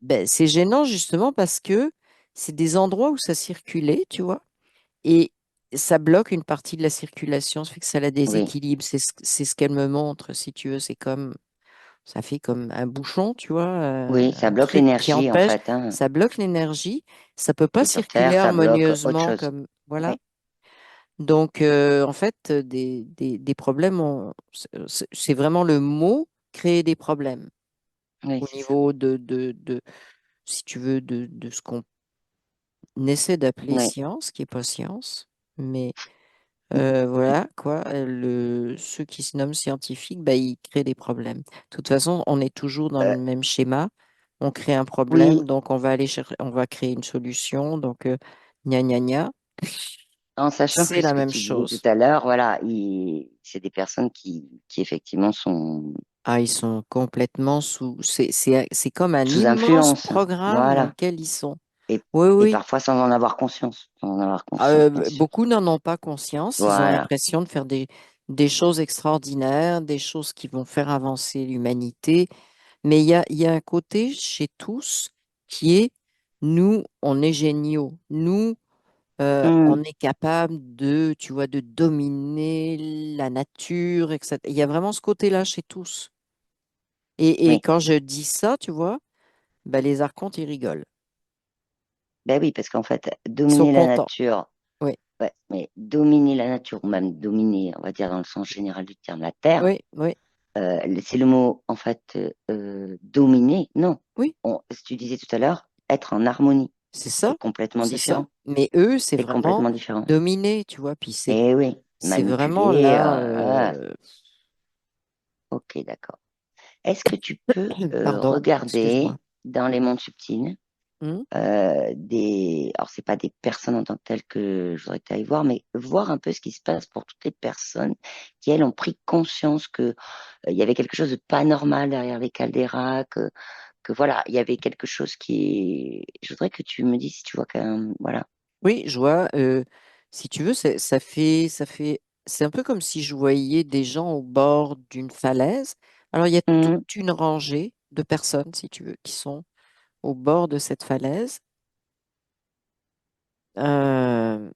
ben, c'est gênant justement parce que c'est des endroits où ça circulait, tu vois, et ça bloque une partie de la circulation, ça fait que ça la oui, déséquilibre. C'est ce qu'elle me montre, si tu veux. C'est comme, ça fait comme un bouchon, tu vois, oui, ça un bloque truc qui l'énergie en empêche, fait, hein. ça bloque l'énergie, ça peut pas Et sur Terre, circuler ça bloque autre harmonieusement chose. comme, voilà. Oui, Donc, en fait, des problèmes, c'est vraiment le mot créer des problèmes oui, au c'est ça. niveau si tu veux, de ce qu'on essaie d'appeler Oui. science, qui n'est pas science, mais voilà, quoi, ceux qui se nomment scientifiques, bah, ils créent des problèmes. De toute façon, on est toujours dans Euh, le même schéma. On crée un oui, problème, donc on va aller chercher, on va créer une solution, donc gna gna gna, en sachant que c'est la ce que même tu disais tout chose. à l'heure, voilà, c'est des personnes qui effectivement sont Ah, ils sont complètement sous. C'est comme un sous immense influence. programme dans Voilà. lequel ils sont. Et, Oui, et oui. parfois sans en avoir conscience. Sans en avoir conscience. Beaucoup n'en ont pas conscience. Ils ont Voilà. l'impression de faire des choses extraordinaires, des choses qui vont faire avancer l'humanité. Mais il y a un côté chez tous qui est, nous, on est géniaux. Nous, Hmm, on est capable de, tu vois, de dominer la nature, etc. Il y a vraiment ce côté-là chez tous. Et oui. quand je dis ça, tu vois, ben, les archontes, ils rigolent. Ben oui, parce qu'en fait, Ils sont dominer la contents. nature, Oui, ouais, mais dominer la nature, ou même dominer, on va dire dans le sens général du terme, la terre, oui, oui, c'est le mot, en fait, dominer. Non. oui, Si tu disais tout à l'heure, être en harmonie. c'est C'est ça, complètement c'est ça. différent. Mais eux, c'est C'est vraiment complètement différent. dominer, tu vois. Puis Eh oui, c'est vraiment manipuler. là, Ok, d'accord. Est-ce que tu peux pardon, excuse-moi. regarder dans les mondes subtils Hmm. alors c'est pas des personnes en tant que telles que je voudrais que tu ailles voir, mais voir un peu ce qui se passe pour toutes les personnes qui, elles, ont pris conscience que il y avait quelque chose de pas normal derrière les calderas, que voilà, il y avait quelque chose Je voudrais que tu me dises si tu vois qu'un... Voilà. Oui, je vois. Si tu veux, c'est un peu comme si je voyais des gens au bord d'une falaise. Alors, il y a toute Mhm. une rangée de personnes, si tu veux, qui sont au bord de cette falaise. Euh,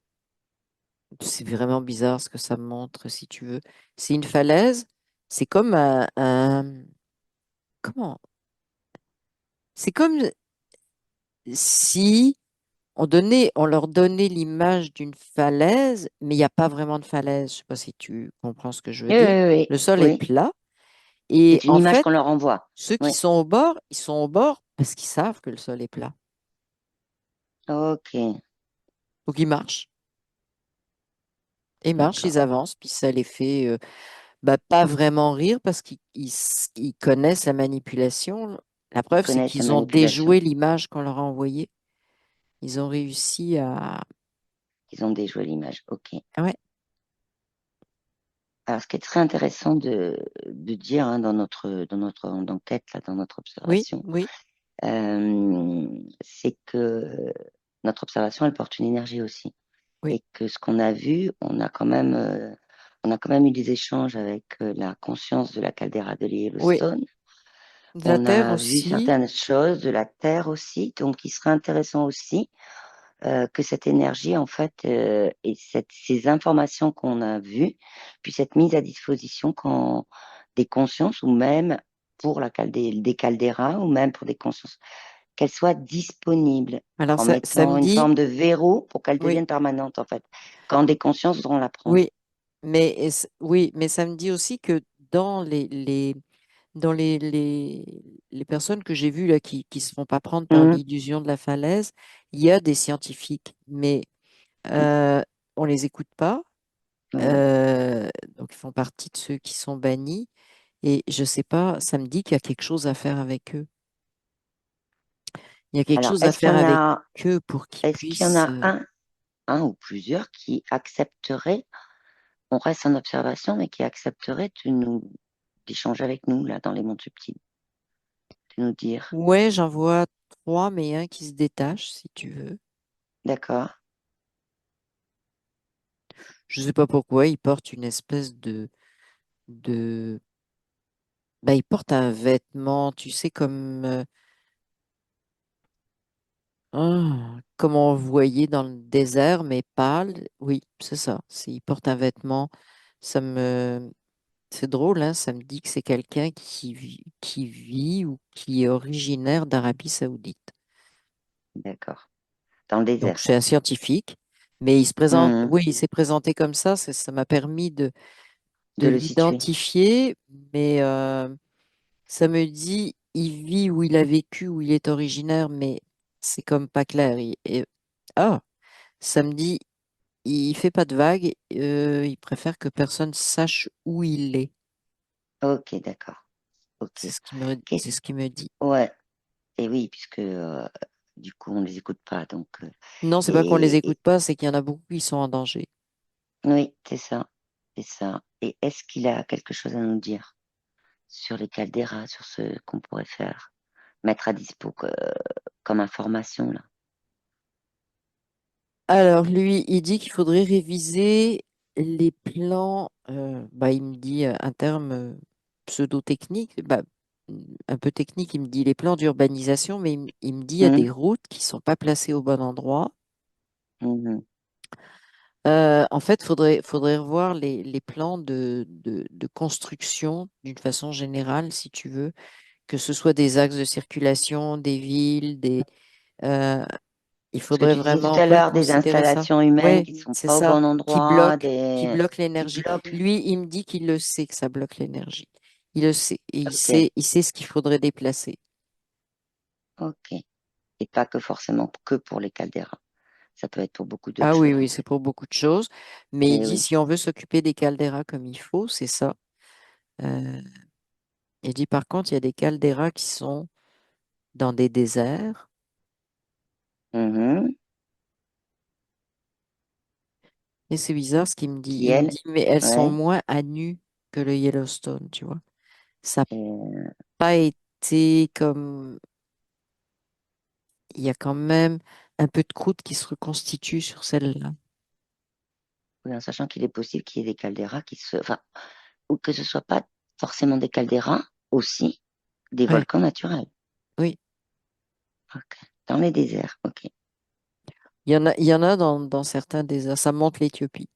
c'est vraiment bizarre ce que ça me montre, si tu veux. C'est une falaise. C'est comme comment? C'est comme si on leur donnait l'image d'une falaise, mais il n'y a pas vraiment de falaise. Je sais pas si tu comprends ce que je veux Oui, dire. oui, oui, Le sol est oui. plat. Et C'est une en image fait, qu'on leur envoie. ceux qui Oui. sont au bord, ils sont au bord parce qu'ils savent que le sol est plat. Ok, Donc ils marchent. Ils marchent, d'accord. ils avancent, puis ça les fait bah, pas vraiment rire parce ils connaissent la manipulation. La Ils preuve, c'est connaissent la qu'ils ont manipulation. déjoué l'image qu'on leur a envoyée. Ils ont réussi à... Ils ont déjoué l'image. Ok. Ah ouais, Alors, ce qui est très intéressant de dire hein, dans notre enquête, là, dans notre oui, observation, oui, c'est que notre observation, elle porte une énergie aussi. oui, Et que ce qu'on a vu, on a quand même eu des échanges avec la conscience de la caldeira de oui. Yellowstone. De la On terre a vu aussi. certaines choses de la Terre aussi. Donc, il serait intéressant aussi que cette énergie, en fait, et ces informations qu'on a vues puissent être mises à disposition quand des consciences, ou même pour des calderas, ou même pour des consciences, qu'elles soient disponibles Alors, en ça mettant me une dit, forme de verrou pour qu'elles oui, deviennent permanentes, en fait, quand des consciences voudront la prendre. oui, oui, mais ça me dit aussi que dans les personnes que j'ai vues là, qui se font pas prendre par Mhm. l'illusion de la falaise, il y a des scientifiques, mais euh, on les écoute pas. Oui. euh, donc, ils font partie de ceux qui sont bannis. Et je sais pas, ça me dit qu'il y a quelque chose à faire avec eux. Il y a quelque Alors, chose à faire avec eux pour qu'ils est-ce qu'il y en puissent. a un ou plusieurs qui accepteraient, on reste en observation, mais qui accepteraient d'échanger avec nous, là, dans les mondes subtils, de nous dire, Ouais, j'en vois trois, mais un qui se détache, si tu veux. d'accord, Je sais pas pourquoi, il porte une espèce de... Bah, il porte un vêtement, tu sais, comme on voyait dans le désert, mais pâle. Oui, c'est ça. Il porte un vêtement. Ça me... C'est drôle, hein, ça me dit que c'est quelqu'un qui vit ou qui est originaire d'Arabie Saoudite. d'accord, dans le Donc, désert. c'est un scientifique, mais il se présente, Mhm. oui, il s'est présenté comme ça. Ça m'a permis de De le situer. l'identifier, mais ça me dit, il vit où il a vécu, où il est originaire, mais c'est comme pas clair. Ah, ça me dit, il fait pas de vagues, il préfère que personne sache où il est. Ok, d'accord, ok. C'est ce qu'il me dit. Ouais, et oui, puisque du coup, on les écoute pas, donc, Non, c'est pas qu'on les écoute pas, c'est qu'il y en a beaucoup qui sont en danger. oui, c'est ça. Et est-ce qu'il a quelque chose à nous dire sur les calderas, sur ce qu'on pourrait faire, mettre à dispo comme information, là? Alors, lui, il dit qu'il faudrait réviser les plans, bah, il me dit un terme pseudo-technique, bah, un peu technique, il me dit les plans d'urbanisation, mais il me dit il y a Mhm, des routes qui sont pas placées au bon endroit. mhm. En fait, faudrait revoir les plans de construction d'une façon générale, si tu veux, que ce soit des axes de circulation, des villes, euh, il Ce que faudrait tu disais tout vraiment à l'heure, des reconsidérer ça. installations humaines Ouais, qui ne sont c'est pas au ça, bon endroit, qui bloque qui l'énergie. bloquent. Lui, il me dit qu'il le sait que ça bloque l'énergie. Il le sait, et Ok, il sait ce qu'il faudrait déplacer. ok. Et pas que forcément que pour les calderas. Ça peut être pour beaucoup d'autres Ah oui, choses, en oui, c'est fait. pour beaucoup de choses. Mais il Et dit oui. si on veut s'occuper des calderas comme il faut, c'est ça. Euh, il dit par contre, il y a des calderas qui sont dans des déserts. Mhm. Et c'est bizarre ce qu'il me dit. Qui, Il me elle, dit, mais elles sont ouais. moins à nu que le Yellowstone, tu vois. Ça n'a Et, pas été comme. il y a quand même un peu de croûte qui se reconstitue sur celle-là. Oui, en sachant qu'il est possible qu'il y ait des calderas enfin, ou que ce soit pas forcément des calderas, aussi des Ouais, volcans naturels. oui. Ok. Dans les déserts, ok. Il y en a dans certains déserts. Ça monte l'Éthiopie.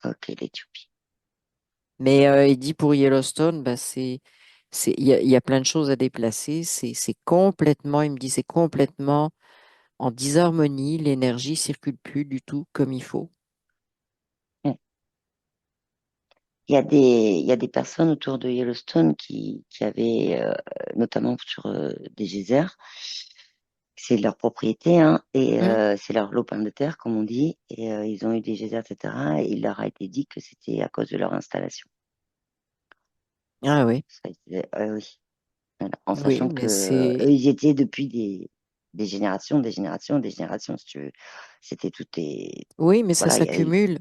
Ok, l'Éthiopie. Mais il dit pour Yellowstone, bah, il y a plein de choses à déplacer. C'est complètement, il me dit, c'est complètement en disharmonie. L'énergie circule plus du tout comme il faut. Hmm. Il y a des personnes autour de Yellowstone qui avaient, notamment sur des geysers, c'est leur propriété, hein, et Hmm. c'est leur lopin de terre, comme on dit, et ils ont eu des geysers, etc. Et il leur a été dit que c'était à cause de leur installation. Ah oui, Oui. Voilà. En oui, sachant que mais c'est, eux, ils étaient depuis des générations, des générations, des générations, si tu veux. C'était tout est, oui, mais ça voilà, s'accumule.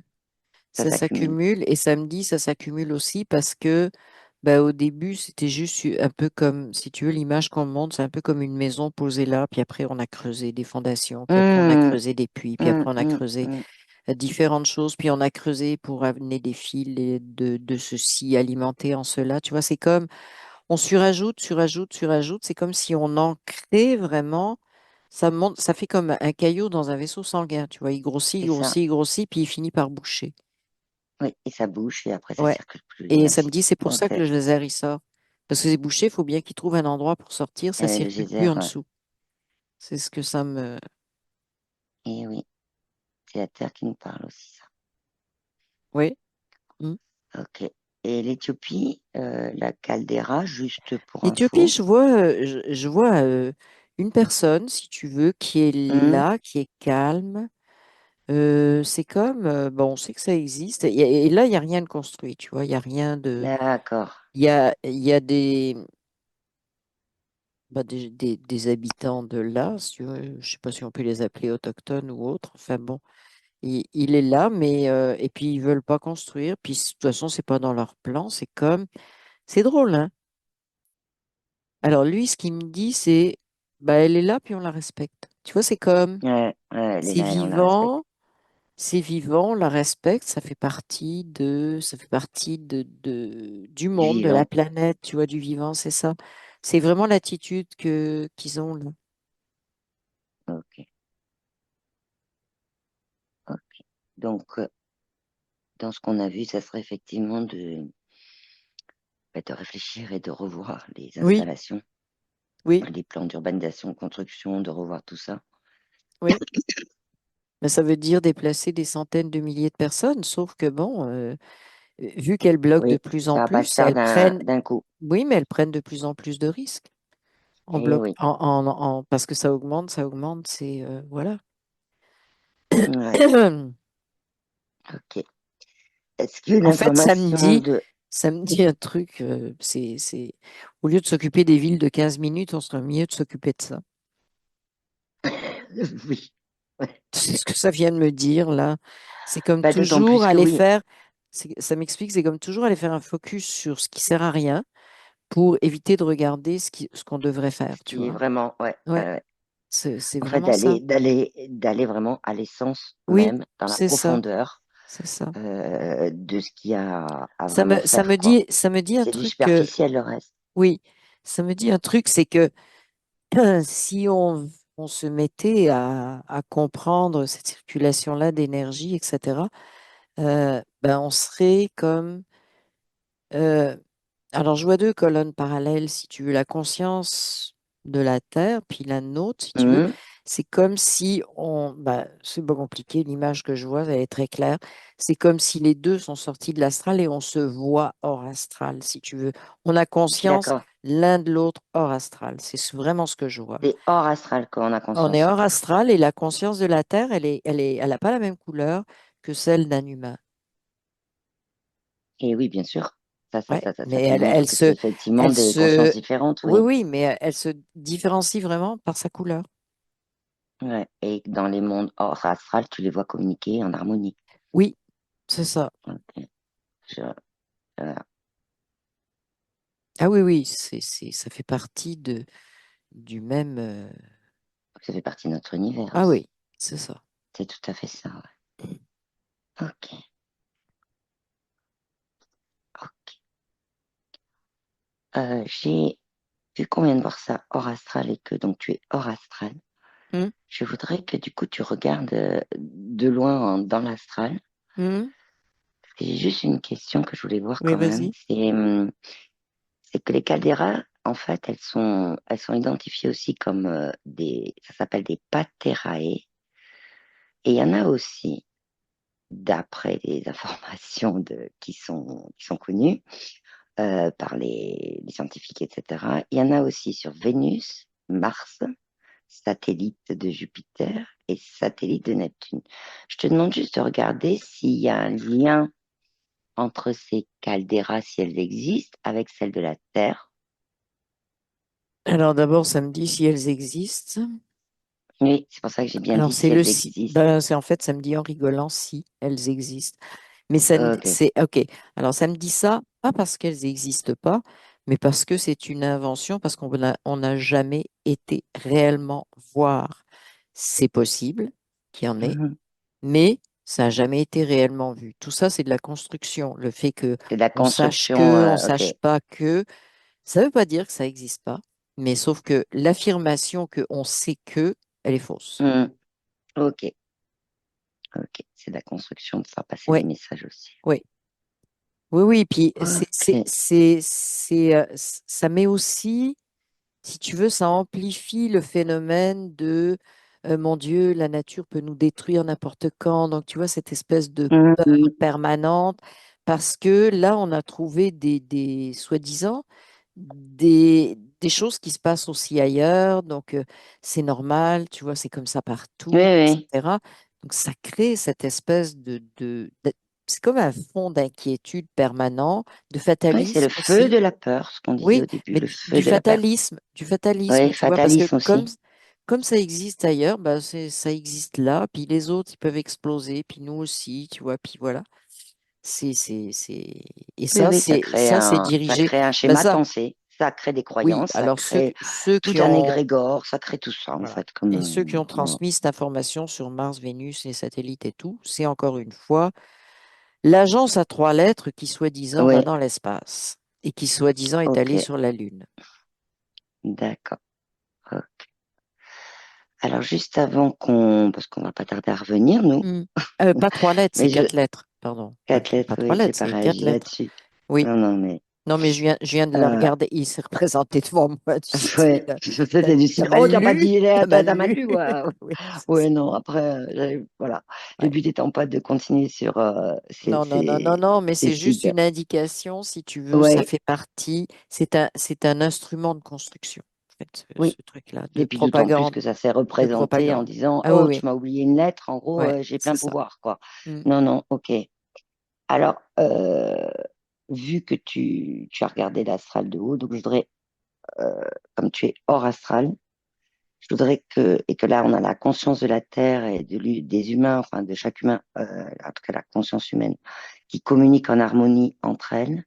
ça Ça s'accumule. s'accumule et samedi, ça s'accumule aussi parce que bah, au début, c'était juste un peu comme, si tu veux, l'image qu'on montre, c'est un peu comme une maison posée là, puis après on a creusé des fondations, puis après on a Hum, creusé des puits, puis hum, après on a hum, creusé hum. différentes choses, puis on a creusé pour amener des fils et de ceci, alimenter en cela. Tu vois, c'est comme, on surajoute, surajoute, surajoute, c'est comme si on ancrait vraiment. Ça monte, ça fait comme un caillou dans un vaisseau sanguin, tu vois, il grossit, il C'est ça. grossit, il grossit, puis il finit par boucher. Oui, et ça bouge et après ça Ouais. circule plus et Et ainsi de samedi, suite. c'est pour ça Ok. que le geyser, il sort. Parce que c'est bouché, il faut bien qu'il trouve un endroit pour sortir, ça Le circule plus geyser, en dessous. C'est ce que ça me... et oui, c'est la Terre qui nous parle aussi, ça. Oui. Mm. Ok. Et l'Éthiopie, la caldeira, juste pour L'Éthiopie, info. je vois une personne, si tu veux, qui est Hum, là, qui est calme. C'est comme, bon, on sait que ça existe. Et là, il n'y a rien de construit, tu vois. Il n'y a rien de... d'accord. Il y a des habitants de là, si tu veux. Je ne sais pas si on peut les appeler autochtones ou autres. Enfin bon. Il est là, mais et puis ils veulent pas construire. Puis de toute façon, c'est pas dans leur plan. C'est drôle, hein. Alors lui, ce qu'il me dit, c'est, bah elle est là, puis on la respecte. Tu vois, c'est comme, Ouais, ouais, elle est c'est là et on la respecte. vivant, c'est vivant, on la respecte. Ça fait partie du Du monde, de la vivant. planète. Tu vois, du vivant, c'est ça. C'est vraiment l'attitude que qu'ils ont là. Ok, ok. Donc, dans ce qu'on a vu, ça serait effectivement de réfléchir et de revoir les Oui, installations, oui, les plans d'urbanisation, construction, de revoir tout ça. oui. Mais ça veut dire déplacer des centaines de milliers de personnes, sauf que bon. Vu qu'elles bloquent de Oui, plus en ça va pas se plus, faire elles prennent, d'un coup. oui, mais elles prennent de plus en plus de risques en Eh bloc, oui, parce que ça augmente, c'est voilà. ouais, ok. Est-ce que En fait, l'information de... ça me dit un truc, au lieu de s'occuper des villes de 15 minutes, on serait mieux de s'occuper de ça. Oui. Ouais. C'est ce que ça vient de me dire là. C'est comme Bah, d'autant toujours plus que aller oui, faire, ça m'explique, c'est comme toujours aller faire un focus sur ce qui sert à rien pour éviter de regarder ce qu'on devrait ce faire, tu qui est vois. vraiment... Ouais, Ouais, ouais, ouais. c'est En fait, vraiment ça. d'aller vraiment à l'essence Oui, même, dans la c'est ça, profondeur c'est ça. de ce qu'il y a à Ça vraiment me, ça me faire, quoi. dit, ça me dit un C'est du truc que, superficiel, le reste. oui, ça me dit un truc, c'est que si on se mettait à comprendre cette circulation-là d'énergie, etc., ben on serait comme, euh, alors je vois deux colonnes parallèles, si tu veux, la conscience de la Terre, puis la nôtre, si tu veux. Hum, C'est comme si c'est pas compliqué, l'image que je vois, elle est très claire. C'est comme si les deux sont sortis de l'astral et on se voit hors astral, si tu veux. On a conscience d'accord. l'un de l'autre hors astral. C'est vraiment ce que je vois. C'est hors astral quand on a On est conscience. hors astral et la conscience de la Terre, elle a pas la même couleur que celle d'un humain. Et oui, bien sûr. Ouais, Ça mais te montre que c'est effectivement elle des consciences se, différentes, oui, oui. oui, mais elle se différencie vraiment par sa couleur. Ouais. Et dans les mondes hors astral, tu les vois communiquer en harmonie. Oui, c'est ça. Ok. Je- euh, Ah oui, oui, ça fait partie du même, Ça fait partie de notre univers Ah aussi. oui, c'est ça. C'est tout à fait ça, ouais. Ok, ok. J'ai vu qu'on vient de voir ça hors astral et que donc tu es hors astral. Hmm, Je voudrais que du coup tu regardes de loin dans l'astral. hmm. J'ai juste une question que je voulais voir Oui, quand même. vas-y. C'est que les calderas, en fait, elles sont identifiées aussi comme ça s'appelle des paterae. Et il y en a aussi, d'après les informations qui sont connues par les scientifiques, etc. Il y en a aussi sur Vénus, Mars, satellite de Jupiter et satellite de Neptune. Je te demande juste de regarder s'il y a un lien entre ces calderas, si elles existent, avec celles de la Terre. Alors d'abord, ça me dit si elles existent. Oui, c'est pour ça que j'ai bien Alors dit c'est si le elles si. existent. Ben, c'est en fait, ça me dit en rigolant si elles existent. Mais Ok. c'est OK. Alors ça me dit ça, pas parce qu'elles n'existent pas, mais parce que c'est une invention, parce on n'a jamais été réellement voir. C'est possible qu'il y en ait, Mhm. mais ça n'a jamais été réellement vu. Tout ça, c'est de la construction. Le fait que C'est de la on sache construction, que, on ok. sache pas que, ça ne veut pas dire que ça n'existe pas, mais sauf que l'affirmation que on sait que, elle est fausse. Mhm. Ok, ok. C'est de la construction de faire passer Oui, des messages aussi. oui. Oui, oui, puis Ok. ça met aussi, si tu veux, ça amplifie le phénomène de mon Dieu, la nature peut nous détruire n'importe quand. Donc, tu vois, cette espèce de peur Mhm. permanente, parce que là, on a trouvé soi-disant, des choses qui se passent aussi ailleurs. Donc, c'est normal, tu vois, c'est comme ça Oui, partout, oui. etc. Donc, ça crée cette espèce c'est comme un fond d'inquiétude permanent, de Oui, c'est le fatalisme feu aussi. de la peur, ce qu'on disait Oui, au début, mais le feu de la peur. du fatalisme, Oui, tu vois, parce que fatalisme aussi. comme ça existe ailleurs, bah ça existe là, puis les autres, ils peuvent exploser, puis nous aussi, tu vois, puis voilà. C'est... Et Oui, ça, oui, ça, c'est ça dirigé. crée un Ben schéma de ça, pensée, ça crée des oui, croyances, ça alors crée ceux tout qui un ont, égrégore, ça crée tout ça, en voilà, fait, et ceux qui ont comme, transmis cette information sur Mars, Vénus, les satellites et tout, c'est encore une fois l'agence à trois lettres qui, soi-disant, va oui, dans l'espace et qui, soi-disant, est allée ok, sur la Lune. d'accord. Alors, juste avant parce qu'on va pas tarder à revenir, nous, Hmm. Pas trois lettres, c'est mais quatre lettres. Pardon. quatre Pas lettres, trois oui, j'ai lettres, pas c'est quatre réagi lettres. là-dessus. Oui. Non, non, mais, Non, mais je viens de la euh, regarder. Il s'est représenté devant moi, tu sais. ouais, c'était du T'as style, mal oh, t'as pas lu? dit, T'as mal t'as mal lu? lu, ouais. Oui, c'est ça. Ouais, non, après, voilà. Le Ouais. but étant pas de continuer sur Non, non, non, non, non, mais ces c'est juste sites. une indication, si tu veux, ça Ouais, fait partie, c'est un instrument de construction, en fait, oui. ce truc-là, Et puis d'autant plus que ça s'est de représenté en propagande. disant, Ah oui, oh, oui, tu m'as oublié une lettre, en gros, ouais, j'ai plein c'est de ça. pouvoir, quoi. Hmm. Non, non, ok. Alors, vu que tu as regardé l'astral de haut, donc je voudrais, euh, comme tu es hors astral, je voudrais et que là, on a la conscience de la Terre et des humains, enfin de chaque humain, en tout cas la conscience humaine, qui communique en harmonie entre elles,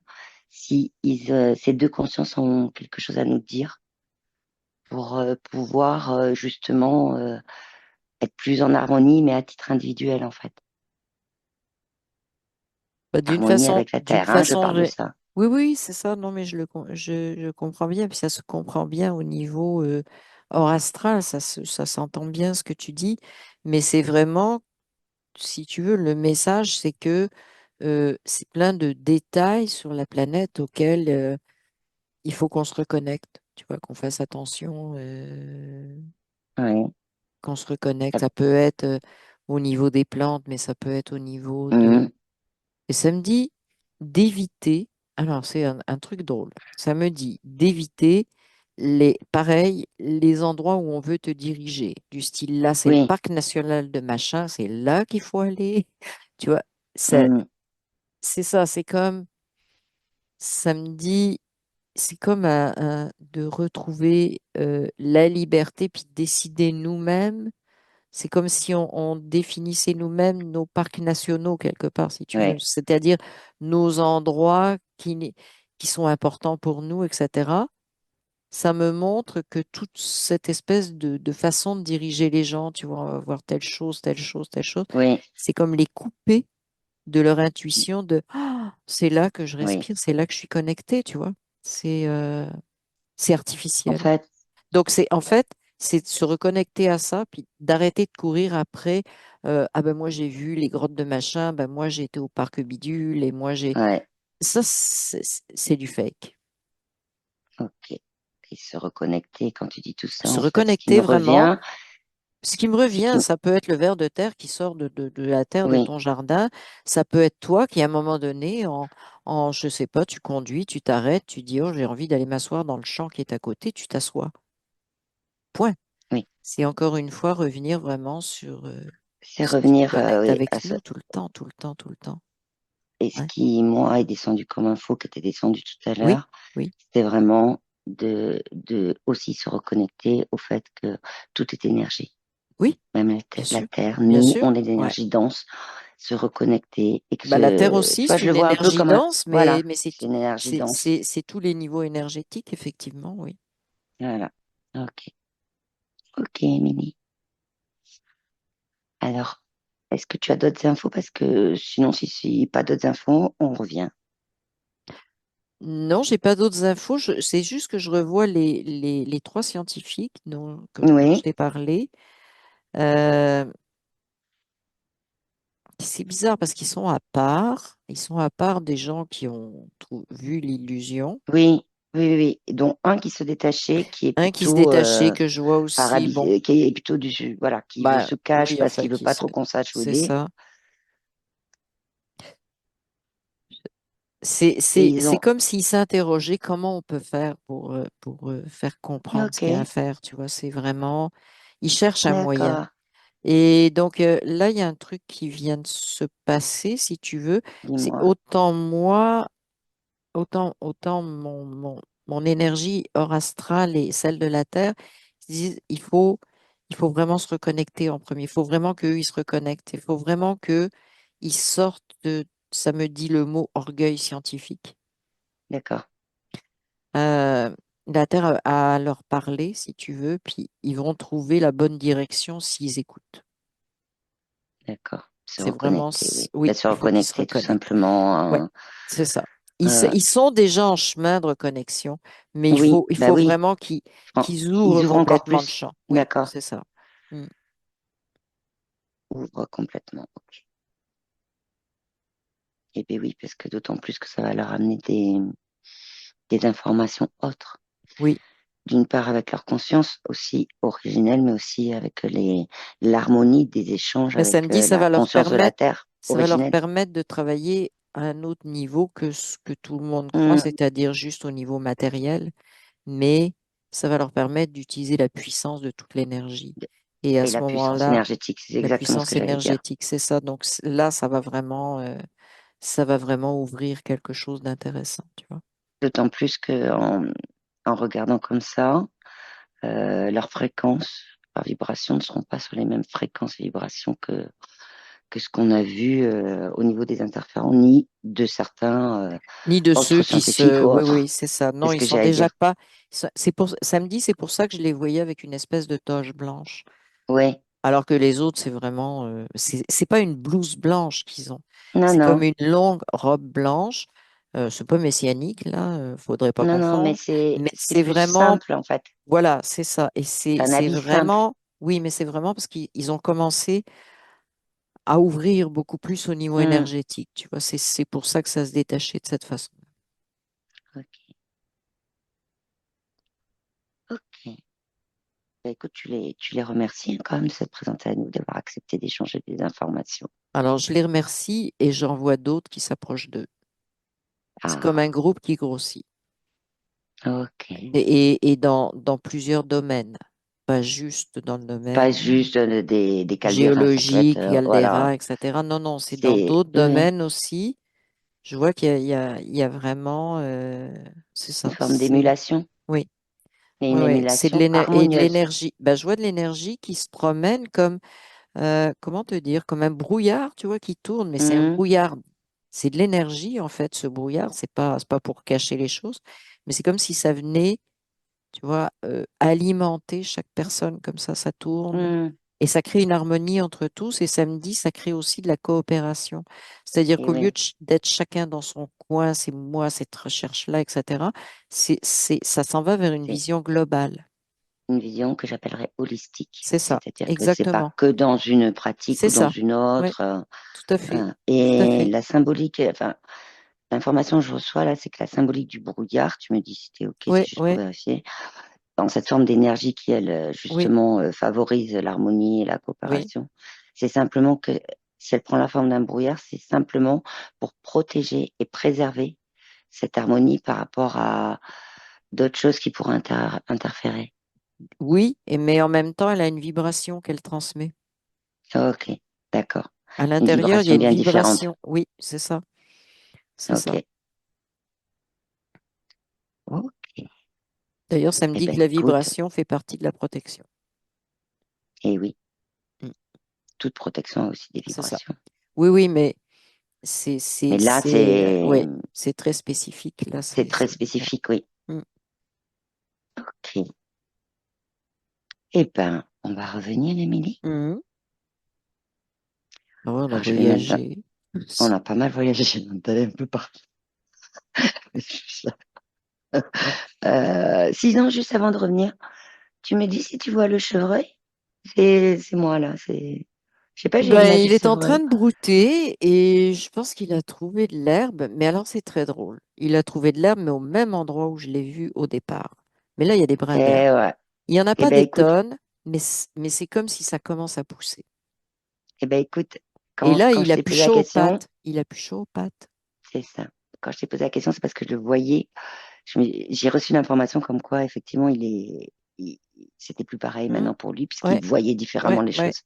si ces deux consciences ont quelque chose à nous dire pour pouvoir justement être plus en harmonie, mais à titre individuel, en fait. Bah, Harmonie avec la d'une Terre, hein, je façon, parle de ça. oui, oui, c'est ça. Non, mais je comprends bien. Puis ça se comprend bien au niveau hors astral. Ça s'entend bien ce que tu dis. Mais c'est vraiment, si tu veux, le message, c'est que c'est plein de détails sur la planète auxquels il faut qu'on se reconnecte. Tu vois, qu'on fasse attention, Ouais. qu'on se reconnecte. Ça- Ça peut être au niveau des plantes, mais ça peut être au niveau de Mhm. Et ça me dit d'éviter, alors c'est un truc drôle, ça me dit d'éviter pareil, les endroits où on veut te diriger, du style là, c'est le Oui. parc national de machin, c'est là qu'il faut aller. Tu vois, ça- Mhm. c'est ça, c'est comme, ça me dit, c'est comme de retrouver la liberté puis de décider nous-mêmes. C'est comme si on définissait nous-mêmes nos parcs nationaux quelque part, si tu veux, Ouais. c'est-à-dire nos endroits qui sont importants pour nous, etc. ça me montre que toute cette espèce de façon de diriger les gens, tu vois, on va voir telle chose, telle chose, telle chose, Oui, c'est comme les couper de leur intuition de ah, c'est là que je oui. respire, c'est là que je suis connectée, tu vois. C'est En artificiel. fait, Donc, c'est en fait, c'est de se reconnecter à ça, puis d'arrêter de courir après. Ah ben moi j'ai vu les grottes de machin, ben moi j'ai été au parc Bidule et moi j'ai. ouais, Ça, c'est du fake. ok. Et se reconnecter, quand tu dis tout ça, Se en fait, ce qui reconnecter me vraiment. revient, Ce qui me ce qui, revient, ça peut être le ver de terre qui sort de la terre de oui, ton jardin. Ça peut être toi qui, à un moment donné, je sais pas, tu conduis, tu t'arrêtes, tu dis, oh, j'ai envie d'aller m'asseoir dans le champ qui est à côté, tu t'assois. Point. oui. C'est encore une fois revenir vraiment sur C'est ce qui revenir, connecte oui, à avec ça. nous tout le temps, tout le temps, tout le temps. Et ce Ouais. qui, moi, est descendu comme info, qui était descendu tout à Oui, l'heure, oui, c'était vraiment de aussi se reconnecter au fait que tout est énergie. oui, Même bien la sûr, Terre, bien nous, sûr. on est Ouais. d'énergie dense, se reconnecter et que Bah, la Terre tu aussi, vois, c'est je le une vois un peu énergie comme un, dense, voilà, mais c'est une énergie dense. c'est tous les niveaux énergétiques, effectivement, oui. Voilà. Ok. Ok, Émilie. Alors, est-ce que tu as d'autres infos? Parce que sinon, si pas d'autres infos, on revient. Non, j'ai pas d'autres infos. C'est juste que je revois les trois scientifiques dont je Oui, t'ai parlé. Euh, c'est bizarre parce qu'ils sont à part. Ils sont à part des gens qui ont vu l'illusion. oui, oui, oui, oui. Dont un qui se détachait, qui est Un qui se plutôt détachait, que je vois aussi. Bon, qui est plutôt voilà, qui veut bah se cache oui, parce enfin, qu'il veut pas trop qu'on sache où il c'est est. ça. Et ils C'est ont, comme s'ils s'interrogeaient comment on peut faire pour faire comprendre ce qu'il y a à ok, faire. Tu vois, c'est vraiment. Ils cherchent un moyen. d'accord, Et donc là, il y a un truc qui vient de se passer, si tu veux. C'est dis-moi, autant moi, autant mon énergie hors astrale et celle de la Terre, ils disent, il faut vraiment se reconnecter en premier. Il faut vraiment qu'eux, ils se reconnectent. Il faut vraiment qu'ils sortent de, ça me dit le mot orgueil scientifique. d'accord, Euh, la Terre à leur parler, si tu veux, puis ils vont trouver la bonne direction s'ils écoutent. d'accord. Se C'est vraiment, reconnecter, oui. Ben, oui, se il faut qu'ils se reconnecter tout reconnectent. simplement. Ouais, c'est ça. Euh, Ils sont déjà en chemin de reconnexion, mais oui, il bah faut oui. vraiment qu'ils ouvrent Ils ouvrent encore complètement le plus. champ. Oui, D'accord. c'est ça. Mm. Ouvre complètement. Ok. Et bien oui, parce que d'autant plus que ça va leur amener des informations autres. Oui. D'une part avec leur conscience aussi originelle, mais aussi avec l'harmonie des échanges Ben, ça me avec dit, la conscience de la Terre ça va leur originelle. permettre de travailler à un autre niveau que ce que tout le monde croit, Hum, c'est-à-dire juste au niveau matériel, mais ça va leur permettre d'utiliser la puissance de toute l'énergie. Et à Et ce la puissance moment-là, énergétique, c'est la exactement ce que puissance j'allais dire. énergétique, c'est ça. Donc là, ça va vraiment ouvrir quelque chose d'intéressant, tu vois. D'autant plus que en regardant comme ça, leurs fréquences par vibration ne seront pas sur les mêmes fréquences et vibrations que ce qu'on a vu au niveau des interférents, ni de certains Ni de ceux autres qui scientifiques se... ou Oui, autres. oui, c'est ça. C'est Non, ce ils que sont j'allais déjà dire. pas... C'est pour... Samedi, c'est pour ça que je les voyais avec une espèce de toge blanche. Oui, Alors que les autres, c'est vraiment... c'est pas une blouse blanche qu'ils ont. non, C'est non, comme une longue robe blanche. C'est pas messianique, là. Faudrait pas non, non, mais confondre. Mais c'est c'est plus vraiment... simple en fait. Voilà, c'est ça. Et C'est un c'est avis simple. vraiment... Oui, mais c'est vraiment parce qu'ils ont commencé à ouvrir beaucoup plus au niveau Hmm, énergétique. Tu vois, c'est pour ça que ça se détachait de cette façon. ok, ok. Bah, écoute, tu les remercies hein, quand même de s'être présenté à nous, d'avoir accepté d'échanger des informations. Alors, je les remercie et j'en vois d'autres qui s'approchent d'eux. C'est comme un Ah, groupe qui grossit. ok. Et dans plusieurs domaines, pas juste dans le Pas domaine juste des calderas, ça peut être, géologique, voilà, Caldera, etc. Non, non, c'est dans c'est, d'autres oui, oui, domaines aussi. Je vois il y a vraiment, c'est une ça, forme d'émulation oui, et une oui, oui, c'est émulation et de harmonieuse. l'énergie. Ben, je vois de l'énergie qui se promène comme, comment te dire, comme un brouillard, tu vois, qui tourne, mais c'est un Hmm, brouillard. C'est de l'énergie, en fait, ce brouillard. C'est pas pour cacher les choses, mais c'est comme si ça venait. tu vois, alimenter chaque personne, comme ça tourne. Hmm. Et ça crée une harmonie entre tous. Et samedi, ça crée aussi de la coopération. C'est-à-dire Et qu'au lieu oui, d'être chacun dans son coin, c'est moi, cette recherche-là, etc., ça s'en va vers une c'est vision globale. une vision que j'appellerais holistique. C'est ça, C'est-à-dire que c'est pas exactement. que dans une pratique C'est ou dans ça. une Oui, autre. tout à fait. Tout à Et fait. la symbolique, enfin, l'information que je reçois là, c'est que la symbolique du brouillard, tu me dis si c'était OK, Oui, c'est juste pour oui, vérifier, dans cette forme d'énergie qui, elle, oui, justement, favorise l'harmonie et la oui. coopération, c'est simplement que si elle prend la forme d'un brouillard, c'est simplement pour protéger et préserver cette harmonie par rapport à d'autres choses qui pourraient interférer. Oui, mais en même temps, elle a une vibration qu'elle transmet. OK, d'accord. À Une l'intérieur, il y a vibration une bien différente. vibration. Oui, c'est ça. C'est ça. OK. OK. D'ailleurs, ça me Eh dit ben que la écoute, vibration fait partie de la protection. eh oui, Mm, toute protection a aussi des c'est ça. vibrations. Oui, oui, mais Mais là, c'est ouais, c'est très spécifique. Là, c'est très ouais. spécifique, oui. Mm. OK. Eh ben, on va revenir, Émilie. Mhm. Ah ouais, on a Alors, je vais mettre voyagé. on a pas mal voyagé, on est allé un peu partout. Sinon, juste avant de revenir, tu me dis si tu vois le chevreuil? C'est moi, là. Je sais pas, j'ai Ben, l'image du il est en train chevreuil. de brouter et je pense qu'il a trouvé de l'herbe. Mais alors, c'est très drôle. Il a trouvé de l'herbe, mais au même endroit où je l'ai vu au départ. Mais là, il y a des brins d'herbe. Eh ouais. Il n'y en a Eh pas ben, des écoute, tonnes, mais c'est comme si ça commence à pousser. eh ben, écoute, Et là, quand il je a t'ai plus posé la chaud aux question, pattes. Il a plus chaud aux pattes. c'est ça. Quand je t'ai posé la question, c'est parce que je le voyais. J'ai reçu l'information comme quoi, effectivement, c'était plus pareil Hmm. maintenant pour lui, Ouais, puisqu'il voyait ouais, différemment les ouais. choses.